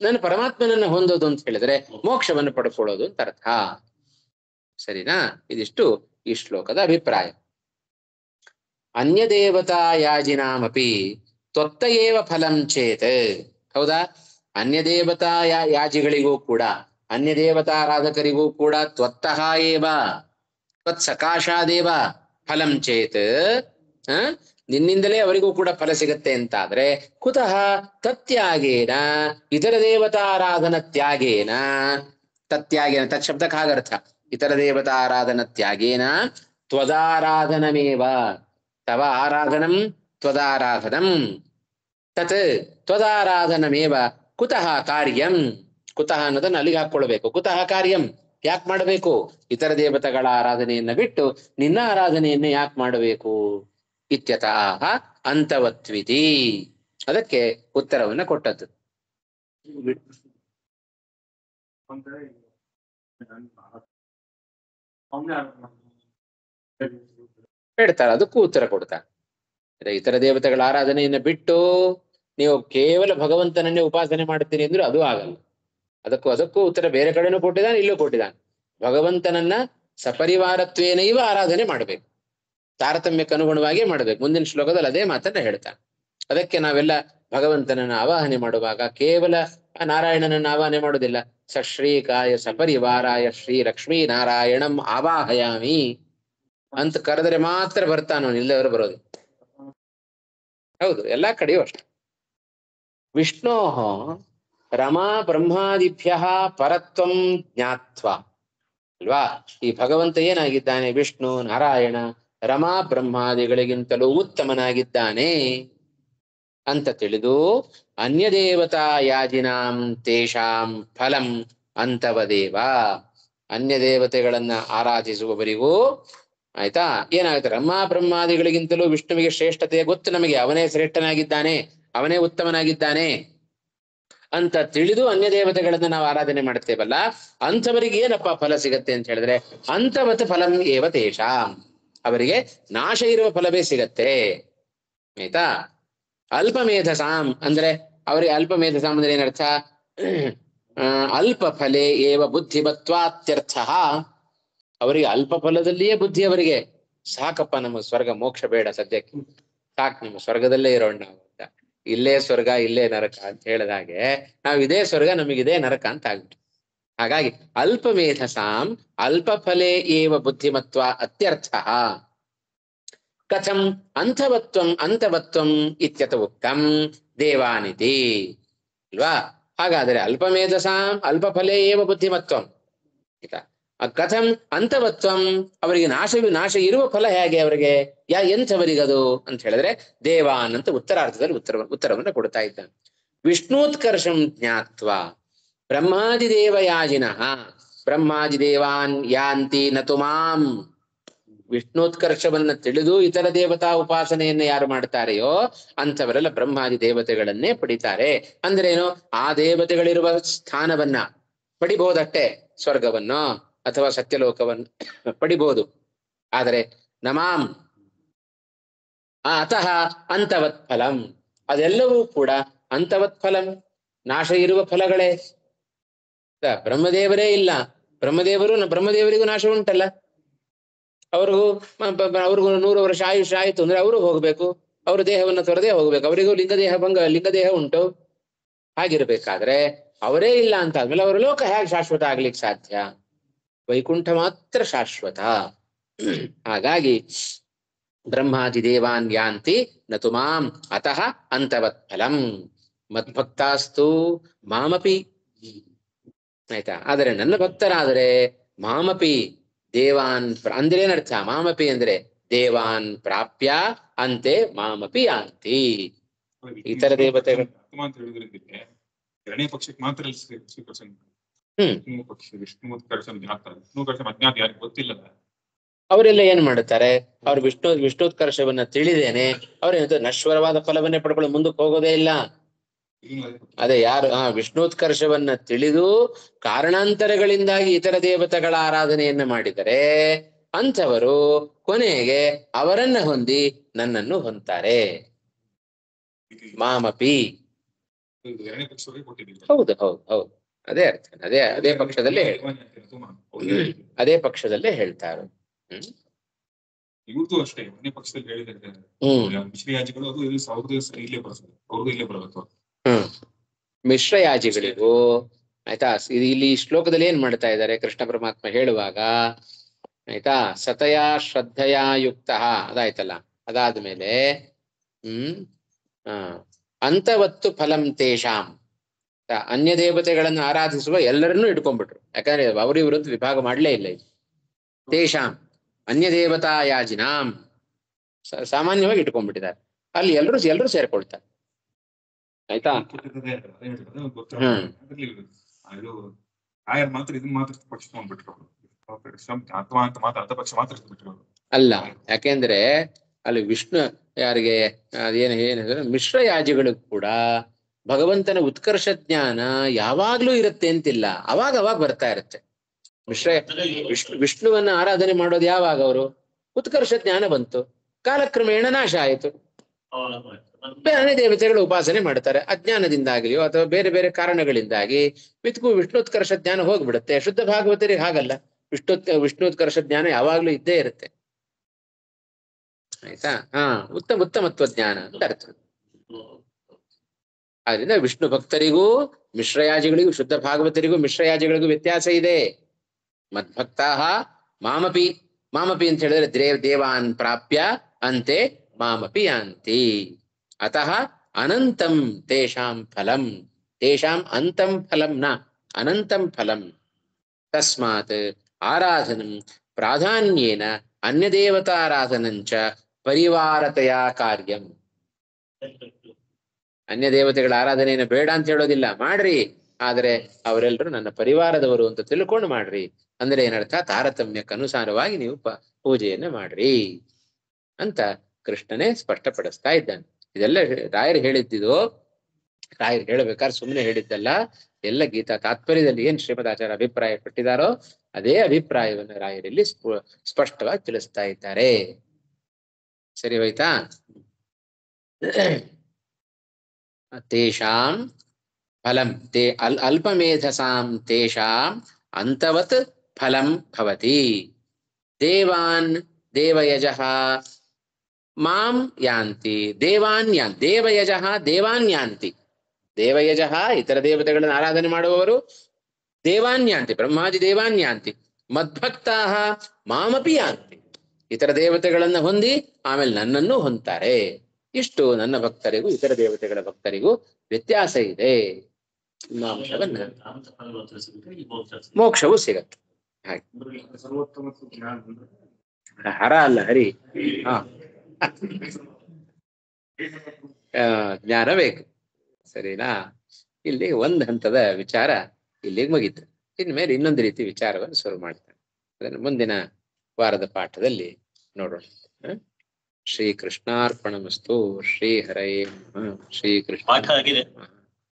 ನಾನು ಪರಮಾತ್ಮನನ್ನು ಹೊಂದೋದು ಅಂತ ಹೇಳಿದ್ರೆ ಮೋಕ್ಷವನ್ನು ಪಡ್ಕೊಳ್ಳೋದು ಅಂತ ಅರ್ಥ. ಸರಿನಾ? ಇದಿಷ್ಟು ಈ ಶ್ಲೋಕದ ಅಭಿಪ್ರಾಯ. ಅನ್ಯ ದೇವತಾ ಯಾಜಿನಾಮಪಿ ತ್ವತ್ತ ಏವ ಫಲಂ ಚೇತ್. ಹೌದಾ? ಅನ್ಯ ದೇವತಾ ಯಾಜಿಗಳಿಗೂ ಕೂಡ, ಅನ್ಯ ದೇವತಾರಾಧಕರಿಗೂ ಕೂಡ ತ್ವತ್ತಃ ಏವ ತ್ವತ್ಸಕಾಶಾದೇವ ಫಲಂ ಚೇತ್, ನಿನ್ನಿಂದಲೇ ಅವರಿಗೂ ಕೂಡ ಫಲ ಸಿಗತ್ತೆ ಅಂತಾದ್ರೆ ಕುತಃ ತತ್ಯಾಗೇನ ಇತರ ದೇವತಾರಾಧನ ತ್ಯಾಗೇನ, ತತ್ಯಾಗೇನ ತತ್ಶಬ್ದಕ್ಕೆ ಹಾಗರ್ಥ, ಇತರ ದೇವತಾರಾಧನ ತ್ಯಾಗೇನ ತ್ವದಾರಾಧನಮೇವ, ತವ ಆರಾಧನಂ ತ್ವದಾರಾಧನಂ, ತತ್ ತ್ವದಾರಾಧನಮೇವ ಕುತಃ ಕಾರ್ಯಂ. ಕುತಃ ಅನ್ನೋದನ್ನ ಅಲ್ಲಿಗೆ ಹಾಕೊಳ್ಬೇಕು. ಕುತಃ ಕಾರ್ಯಂ, ಯಾಕೆ ಮಾಡಬೇಕು? ಇತರ ದೇವತೆಗಳ ಆರಾಧನೆಯನ್ನ ಬಿಟ್ಟು ನಿನ್ನ ಆರಾಧನೆಯನ್ನ ಯಾಕೆ ಮಾಡಬೇಕು? ಇತ್ಯತಃ ಅಂತವತ್ವಿತಿ. ಅದಕ್ಕೆ ಉತ್ತರವನ್ನ ಕೊಟ್ಟದ್ದು. ಹೇಳ್ತಾರೆ, ಅದಕ್ಕೂ ಉತ್ತರ ಕೊಡ್ತಾರೆ. ಇತರ ದೇವತೆಗಳ ಆರಾಧನೆಯನ್ನ ಬಿಟ್ಟು ನೀವು ಕೇವಲ ಭಗವಂತನನ್ನೇ ಉಪಾಸನೆ ಮಾಡ್ತೀರಿ ಅಂದ್ರೆ ಅದು ಆಗಲ್ಲ. ಅದಕ್ಕೂ ಉತ್ತರ ಬೇರೆ ಕಡೆನೂ ಕೊಟ್ಟಿದ್ದಾನೆ, ಇಲ್ಲೂ ಕೊಟ್ಟಿದ್ದಾನೆ. ಭಗವಂತನನ್ನ ಸಪರಿವಾರತ್ವೇನೈವ ಆರಾಧನೆ ಮಾಡಬೇಕು, ತಾರತಮ್ಯಕ್ಕೆ ಅನುಗುಣವಾಗಿ ಮಾಡಬೇಕು. ಮುಂದಿನ ಶ್ಲೋಕದಲ್ಲಿ ಅದೇ ಮಾತನ್ನ ಹೇಳ್ತಾನೆ. ಅದಕ್ಕೆ ನಾವೆಲ್ಲ ಭಗವಂತನನ್ನ ಆವಾಹನೆ ಮಾಡುವಾಗ ಕೇವಲ ನಾರಾಯಣನನ್ನ ಆವಾಹನೆ ಮಾಡೋದಿಲ್ಲ. ಸಶ್ರೀಕಾಯ ಸಪರಿವಾರಾಯ ಶ್ರೀ ಲಕ್ಷ್ಮೀ ನಾರಾಯಣಂ ಆವಾಹಯಾಮಿ ಅಂತ ಕರೆದರೆ ಮಾತ್ರ ಬರ್ತಾನೋ, ಇಲ್ಲವರು ಬರೋದು. ಹೌದು, ಎಲ್ಲಾ ಕಡೆಯೂ ಅಷ್ಟೆ. ವಿಷ್ಣೋ ರಮಾ ಬ್ರಹ್ಮಾದಿಭ್ಯ ಪರತ್ವಂ ಜ್ಞಾತ್ವ ಅಲ್ವಾ? ಈ ಭಗವಂತ ಏನಾಗಿದ್ದಾನೆ? ವಿಷ್ಣು ನಾರಾಯಣ ರಮಾ ಬ್ರಹ್ಮಾದಿಗಳಿಗಿಂತಲೂ ಉತ್ತಮನಾಗಿದ್ದಾನೆ ಅಂತ ತಿಳಿದು ಅನ್ಯ ದೇವತಾ ಯಾಜಿನಾಂ ತೇಷಾಂ ಫಲಂ ಅಂತವದೇವ. ಅನ್ಯ ದೇವತೆಗಳನ್ನ ಆರಾಧಿಸುವವರಿಗೂ ಆಯ್ತಾ ಏನಾಗುತ್ತೆ? ರಮಾ ಬ್ರಹ್ಮಾದಿಗಳಿಗಿಂತಲೂ ವಿಷ್ಣುವಿಗೆ ಶ್ರೇಷ್ಠತೆ ಗೊತ್ತು ನಮಗೆ. ಅವನೇ ಶ್ರೇಷ್ಠನಾಗಿದ್ದಾನೆ, ಅವನೇ ಉತ್ತಮನಾಗಿದ್ದಾನೆ ಅಂತ ತಿಳಿದು ಅನ್ಯ ದೇವತೆಗಳನ್ನ ನಾವು ಆರಾಧನೆ ಮಾಡ್ತೇವಲ್ಲ, ಅಂಥವರಿಗೆ ಏನಪ್ಪ ಫಲ ಸಿಗತ್ತೆ ಅಂತ ಹೇಳಿದ್ರೆ ಅಂತವತ್ ಫಲಂ ಏವ ತೇಷಾಂ, ಅವರಿಗೆ ನಾಶ ಇರುವ ಫಲವೇ ಸಿಗತ್ತೆ. ಆಯ್ತಾ? ಅಲ್ಪಮೇಧಸಾಂ ಅಂದ್ರೆ ಅವರಿಗೆ ಅಲ್ಪಮೇಧಸಾಂ ಅಂದ್ರೆ ಏನರ್ಥ? ಅಲ್ಪ ಫಲೇ ಏವ ಬುದ್ಧಿಮತ್ವಾತ್ಯರ್ಥ. ಅವರಿಗೆ ಅಲ್ಪ ಫಲದಲ್ಲಿಯೇ ಬುದ್ಧಿ. ಅವರಿಗೆ ಸಾಕಪ್ಪ, ನಮ್ಮ ಸ್ವರ್ಗ ಮೋಕ್ಷ ಬೇಡ ಸದ್ಯಕ್ಕೆ, ಸಾಕು ನಿಮ್ಮ ಸ್ವರ್ಗದಲ್ಲೇ ಇರೋಣ ನಾವು ಅಂತ. ಇಲ್ಲೇ ಸ್ವರ್ಗ ಇಲ್ಲೇ ನರಕ ಅಂತ ಹೇಳಿದಾಗೆ ನಾವು ಇದೇ ಸ್ವರ್ಗ ನಮಗಿದೇ ನರಕ ಅಂತ ಆಗ್ಬಿಟ್ಟು. ಹಾಗಾಗಿ ಅಲ್ಪಮೇಧಸಾಂ ಅಲ್ಪ ಫಲೇ ಏವ ಬುದ್ಧಿಮತ್ವ ಅತ್ಯರ್ಥ. ಕಥಂ ಅಂತವತ್ವಂ ಇತ್ಯತ ಉಕ್ತಂ ದೇವಾನಿತಿ ಅಲ್ವಾ? ಹಾಗಾದರೆ ಅಲ್ಪಮೇಧಸಾಂ ಅಲ್ಪ ಫಲೇ ಏವ ಬುದ್ಧಿಮತ್ವಂ, ಕಥಂ ಅಂತವತ್ವಂ, ಅವರಿಗೆ ನಾಶ ಇರುವ ಫಲ ಹೇಗೆ? ಅವರಿಗೆ ಎಂಥವರಿಗದು ಅಂತ ಹೇಳಿದ್ರೆ ದೇವಾನ್ ಅಂತ ಉತ್ತರಾರ್ಥದಲ್ಲಿ ಉತ್ತರವನ್ನು ಕೊಡ್ತಾ ಇದ್ದಾನೆ. ವಿಷ್ಣುತ್ಕರ್ಷಂ ಜ್ಞಾತ್ವ ಬ್ರಹ್ಮಾದಿದೇವಯಾಜಿನಃ ಬ್ರಹ್ಮಾದಿದೇವಾನ್ ಯಾಂತಿ ನತು ಮಾಂ. ವಿಷ್ಣುತ್ಕರ್ಷವನ್ನ ತಿಳಿದು ಇತರ ದೇವತಾ ಉಪಾಸನೆಯನ್ನ ಯಾರು ಮಾಡ್ತಾರೆಯೋ ಅಂಥವರೆಲ್ಲ ಬ್ರಹ್ಮಾದಿ ದೇವತೆಗಳನ್ನೇ ಪಡಿತಾರೆ. ಅಂದ್ರೇನು? ಆ ದೇವತೆಗಳಿರುವ ಸ್ಥಾನವನ್ನ ಪಡಿಬಹುದಷ್ಟೇ, ಸ್ವರ್ಗವನ್ನು ಅಥವಾ ಸತ್ಯಲೋಕವನ್ನು ಪಡಿಬಹುದು. ಆದರೆ ನಮಾಂ ಅತಃ ಅಂತವತ್ ಫಲಂ, ಅದೆಲ್ಲವೂ ಕೂಡ ಅಂತವತ್ ಫಲಂ, ನಾಶ ಇರುವ ಫಲಗಳೇ. ಬ್ರಹ್ಮದೇವರೇ ಇಲ್ಲ, ಬ್ರಹ್ಮದೇವರಿಗೂ ನಾಶ ಉಂಟಲ್ಲ. ಅವ್ರಿಗೂ 100 ವರ್ಷ ಆಯುಷ್ ಆಯ್ತು ಅಂದ್ರೆ ಅವರು ಹೋಗ್ಬೇಕು, ಅವ್ರ ದೇಹವನ್ನು ತೊರೆದೇ ಹೋಗ್ಬೇಕು, ಅವರಿಗೂ ಲಿಂಗದೇಹ ಉಂಟು. ಹಾಗಿರ್ಬೇಕಾದ್ರೆ ಅವರೇ ಇಲ್ಲ ಅಂತ ಆದ್ಮೇಲೆ ಅವರ ಲೋಕ ಹೇಗೆ ಶಾಶ್ವತ ಆಗ್ಲಿಕ್ಕೆ ಸಾಧ್ಯ? ವೈಕುಂಠ ಮಾತ್ರ ಶಾಶ್ವತ. ಹಾಗಾಗಿ ಬ್ರಹ್ಮಾದಿ ದೇವಾನ್ ಯಾಂತಿ ನತು ಮಾಂ ಅತಃ ಅಂತವತ್ ಫಲಂ ಮದ್ಭಕ್ತಾಸ್ತು ಮಾಮಪಿ. ಆಯ್ತಾ? ಆದರೆ ನನ್ನ ಭಕ್ತರಾದರೆ ಮಾಮಪಿ ದೇವಾನ್ ಅಂದ್ರೆ ಏನರ್ಥ? ಮಾಮಪಿ ಅಂದ್ರೆ ದೇವಾನ್ ಪ್ರಾಪ್ಯ ಅಂತೆ ಮಾಮಪಿ ಯಾಂತಿ. ಇತರ ದೇವತೆಗಳು ಎರಡನೇ ಪಕ್ಷಕ್ಕೆ ಮಾತ್ರ ಸ್ವೀಕರಿಸ. ವಿಷ್ಣು ಅಜ್ಞಾತ ಯಾರಿಗೆ ಗೊತ್ತಿಲ್ಲ. ಅವರೆಲ್ಲ ಏನ್ ಮಾಡುತ್ತಾರೆ? ಅವ್ರು ವಿಷ್ಣೋತ್ಕರ್ಷವನ್ನ ತಿಳಿದೇನೆ ಅವ್ರೇನ ನಶ್ವರವಾದ ಫಲವನ್ನೇ ಪಡ್ಕೊಳ್ಳೋ ಮುಂದಕ್ಕೆ ಹೋಗೋದೇ ಇಲ್ಲ. ಅದೇ ಯಾರು ವಿಷ್ಣೋತ್ಕರ್ಷವನ್ನ ತಿಳಿದು ಕಾರಣಾಂತರಗಳಿಂದಾಗಿ ಇತರ ದೇವತೆಗಳ ಆರಾಧನೆಯನ್ನ ಮಾಡಿದರೆ ಅಂಥವರು ಕೊನೆಗೆ ಅವರನ್ನ ಹೊಂದಿ ನನ್ನನ್ನು ಹೊಂತಾರೆ. ಮಾಮಪಿ. ಹೌದು ಹೌದು ಹೌದು, ಅದೇ ಅರ್ಥ. ಅದೇ ಪಕ್ಷದಲ್ಲೇ ಹೇಳ್ತಾರೆ. ಇವ್ರದ್ದು ಅಷ್ಟೇ ಒಂದೇ ಪಕ್ಷದಲ್ಲಿ ಹೇಳಿದ್ರೆ ಮಿಶ್ರಯಾಜಿಗಳು ಅದು ಇಲ್ಲೇ ಬರ್ತದೆ, ಅವ್ರಿಗೂ ಇಲ್ಲೇ ಬರಬೇಕು. ಮಿಶ್ರಯಾಜಿಗಳಿಗೂ ಆಯ್ತಾ. ಇಲ್ಲಿ ಈ ಶ್ಲೋಕದಲ್ಲಿ ಏನ್ ಮಾಡ್ತಾ ಇದ್ದಾರೆ ಕೃಷ್ಣ ಪರಮಾತ್ಮ ಹೇಳುವಾಗ, ಆಯ್ತಾ, ಸತಯಾ ಶ್ರದ್ಧೆಯ ಯುಕ್ತ ಅದಾಯ್ತಲ್ಲ. ಅದಾದ್ಮೇಲೆ ಅಂತವತ್ತು ಫಲಂ ತೇಷಾಂ, ಅನ್ಯ ದೇವತೆಗಳನ್ನು ಆರಾಧಿಸುವ ಎಲ್ಲರನ್ನೂ ಇಟ್ಕೊಂಡ್ಬಿಟ್ರು. ಯಾಕಂದ್ರೆ ಅವರಿವರದ್ದು ವಿಭಾಗ ಮಾಡ್ಲೇ ಇಲ್ಲ. ತೇಷಾಂ ಅನ್ಯ ದೇವತಾ ಯಾಜಿನಾಂ ಸಾಮಾನ್ಯವಾಗಿ ಇಟ್ಕೊಂಡ್ಬಿಟ್ಟಿದ್ದಾರೆ. ಅಲ್ಲಿ ಎಲ್ಲರೂ ಸೇರ್ಕೊಳ್ತಾರೆ. ಆಯ್ತಾ? ಮಾತ್ರ ಇದನ್ನ ಮಾತ್ರ ಪಕ್ಷ ತಗೊಂಡ್ಬಿಟ್ರು, ಅರ್ಧ ಪಕ್ಷ ಮಾತ್ರ ಅಲ್ಲ. ಯಾಕೆಂದ್ರೆ ಅಲ್ಲಿ ವಿಷ್ಣು ಯಾರಿಗೆ ಏನು ಮಿಶ್ರಯಾಜಿಗಳು ಕೂಡ ಭಗವಂತನ ಉತ್ಕರ್ಷ ಜ್ಞಾನ ಯಾವಾಗ್ಲೂ ಇರುತ್ತೆ ಅಂತಿಲ್ಲ, ಅವಾಗ ಬರ್ತಾ ಇರುತ್ತೆ. ವಿಷ್ಣುವನ್ನ ಆರಾಧನೆ ಮಾಡೋದು ಯಾವಾಗ? ಅವರು ಉತ್ಕರ್ಷ ಜ್ಞಾನ ಬಂತು, ಕಾಲಕ್ರಮೇಣ ನಾಶ ಆಯಿತು, ಬೇರೆ ದೇವತೆಗಳ ಉಪಾಸನೆ ಮಾಡ್ತಾರೆ. ಅಜ್ಞಾನದಿಂದಾಗಲಿಯೋ ಅಥವಾ ಬೇರೆ ಬೇರೆ ಕಾರಣಗಳಿಂದಾಗಿ ವಿಷ್ಣುತ್ಕರ್ಷ ಜ್ಞಾನ ಹೋಗ್ಬಿಡುತ್ತೆ. ಶುದ್ಧ ಭಾಗವತರಿಗೆ ಹಾಗಲ್ಲ, ವಿಷ್ಣುತ್ಕರ್ಷ ಜ್ಞಾನ ಯಾವಾಗ್ಲೂ ಇದ್ದೇ ಇರುತ್ತೆ. ಆಯ್ತಾ? ಉತ್ತಮತ್ವ ಜ್ಞಾನ ಅಂತ ಅರ್ಥ. ಆದ್ರಿಂದ ವಿಷ್ಣು ಭಕ್ತರಿಗೂ ಮಿಶ್ರಯಾಜಿಗಳಿಗೂ, ಶುದ್ಧ ಭಾಗವತರಿಗೂ ಮಿಶ್ರಯಾಜಿಗಳಿಗೂ ವ್ಯತ್ಯಾಸ ಇದೆ. ಮದ್ಭಕ್ತಾ ಮಾಮಪಿ ಅಂತ ಹೇಳಿದ್ರೆ ದೇವಾನ್ ಪ್ರಾಪ್ಯ ಅಂತೆ ಮಾಮಪಿ ಯಾಂತಿ. ಅತಃ ಅನಂತಂ ತೇಷಾಂ ಫಲಂ, ತೇಷಾಂ ಅಂತಂ ಫಲಂ ನ ಅನಂತಂ ಫಲಂ. ತಸ್ಮಾತ್ ಆರಾಧನಂ ಪ್ರಾಧಾನ್ಯೇನ ಅನ್ಯದೇವತಾರಾಧನಂಚ ಪರಿವಾರತೆಯ ಕಾರ್ಯಂ. ಅನ್ಯ ದೇವತೆಗಳ ಆರಾಧನೆಯನ್ನು ಬೇಡ ಅಂತ ಹೇಳೋದಿಲ್ಲ, ಮಾಡ್ರಿ, ಆದರೆ ಅವರೆಲ್ಲರೂ ನನ್ನ ಪರಿವಾರದವರು ಅಂತ ತಿಳ್ಕೊಂಡು ಮಾಡ್ರಿ. ಅಂದ್ರೆ ಏನರ್ಥ? ತಾರತಮ್ಯಕ್ಕನುಸಾರವಾಗಿ ನೀವು ಪೂಜೆಯನ್ನ ಮಾಡ್ರಿ ಅಂತ ಕೃಷ್ಣನೇ ಸ್ಪಷ್ಟಪಡಿಸ್ತಾ ಇದ್ದಾನೆ. ಇದೆಲ್ಲ ರಾಯರು ಹೇಳಿದ್ದಿದು. ರಾಯರು ಹೇಳಬೇಕಾದ್ರೆ ಸುಮ್ಮನೆ ಹೇಳಿದ್ದಲ್ಲ, ಎಲ್ಲ ಗೀತಾ ತಾತ್ಪರ್ಯದಲ್ಲಿ ಏನ್ ಶ್ರೀಮದಾಚಾರ್ಯ ಅಭಿಪ್ರಾಯ ಪಟ್ಟಿದಾರೋ ಅದೇ ಅಭಿಪ್ರಾಯವನ್ನು ರಾಯರಲ್ಲಿ ಸ್ಪಷ್ಟವಾಗಿ ತಿಳಿಸ್ತಾ ಇದ್ದಾರೆ. ಸರಿ ಹೋಯ್ತಾ? ತೇಷಾಂ ಫಲಂ ಅಲ್ಪಮೇಧಸಾಂ ತೇಷಾಂ ಅಂತವತ್ ಫಲಂ ಭವತಿ. ದೇವಾನ್ ದೇವಯಜಃ ಮಾಂ ಯಾಂತಿ ದೇವಯಜಃ ದೇವಾನ್ ಯಾಂತಿ. ದೇವಯಜಃ ಇತರ ದೇವತೆಗಳನ್ನು ಆರಾಧನೆ ಮಾಡುವವರು ದೇವಾನ್ ಯಾಂತಿ, ಬ್ರಹ್ಮಾದಿ ದೇವಾನ್ ಯಾಂತಿ. ಮದ್ಭಕ್ತಾ ಮಾಮಪಿ ಯಾಂತಿ, ಇತರ ದೇವತೆಗಳನ್ನ ಹೊಂದಿ ಆಮೇಲೆ ನನ್ನನ್ನು ಹೊಂತಾರೆ. ಇಷ್ಟು ನನ್ನ ಭಕ್ತರಿಗೂ ಇತರ ದೇವತೆಗಳ ಭಕ್ತರಿಗೂ ವ್ಯತ್ಯಾಸ ಇದೆ. ಮೋಕ್ಷವೂ ಸಿಗತ್ತೆ. ಹಾಗೆ ಹರ ಅಲ್ಲ ಹರಿ. ಜ್ಞಾನ ಬೇಕು. ಸರಿನಾ? ಇಲ್ಲಿ ಒಂದು ಹಂತದ ವಿಚಾರ ಇಲ್ಲಿಗೆ ಮುಗೀತು. ಇನ್ಮೇಲೆ ಇನ್ನೊಂದು ರೀತಿ ವಿಚಾರವನ್ನು ಶುರು ಮಾಡ್ತಾನೆ. ಅದನ್ನು ಮುಂದಿನ ವಾರದ ಪಾಠದಲ್ಲಿ ನೋಡೋಣ. ಶ್ರೀ ಕೃಷ್ಣಾರ್ಪಣಮಸ್ತು. ಶ್ರೀ ಹರೇ ನಮಃ. ಶ್ರೀ ಕೃಷ್ಣ.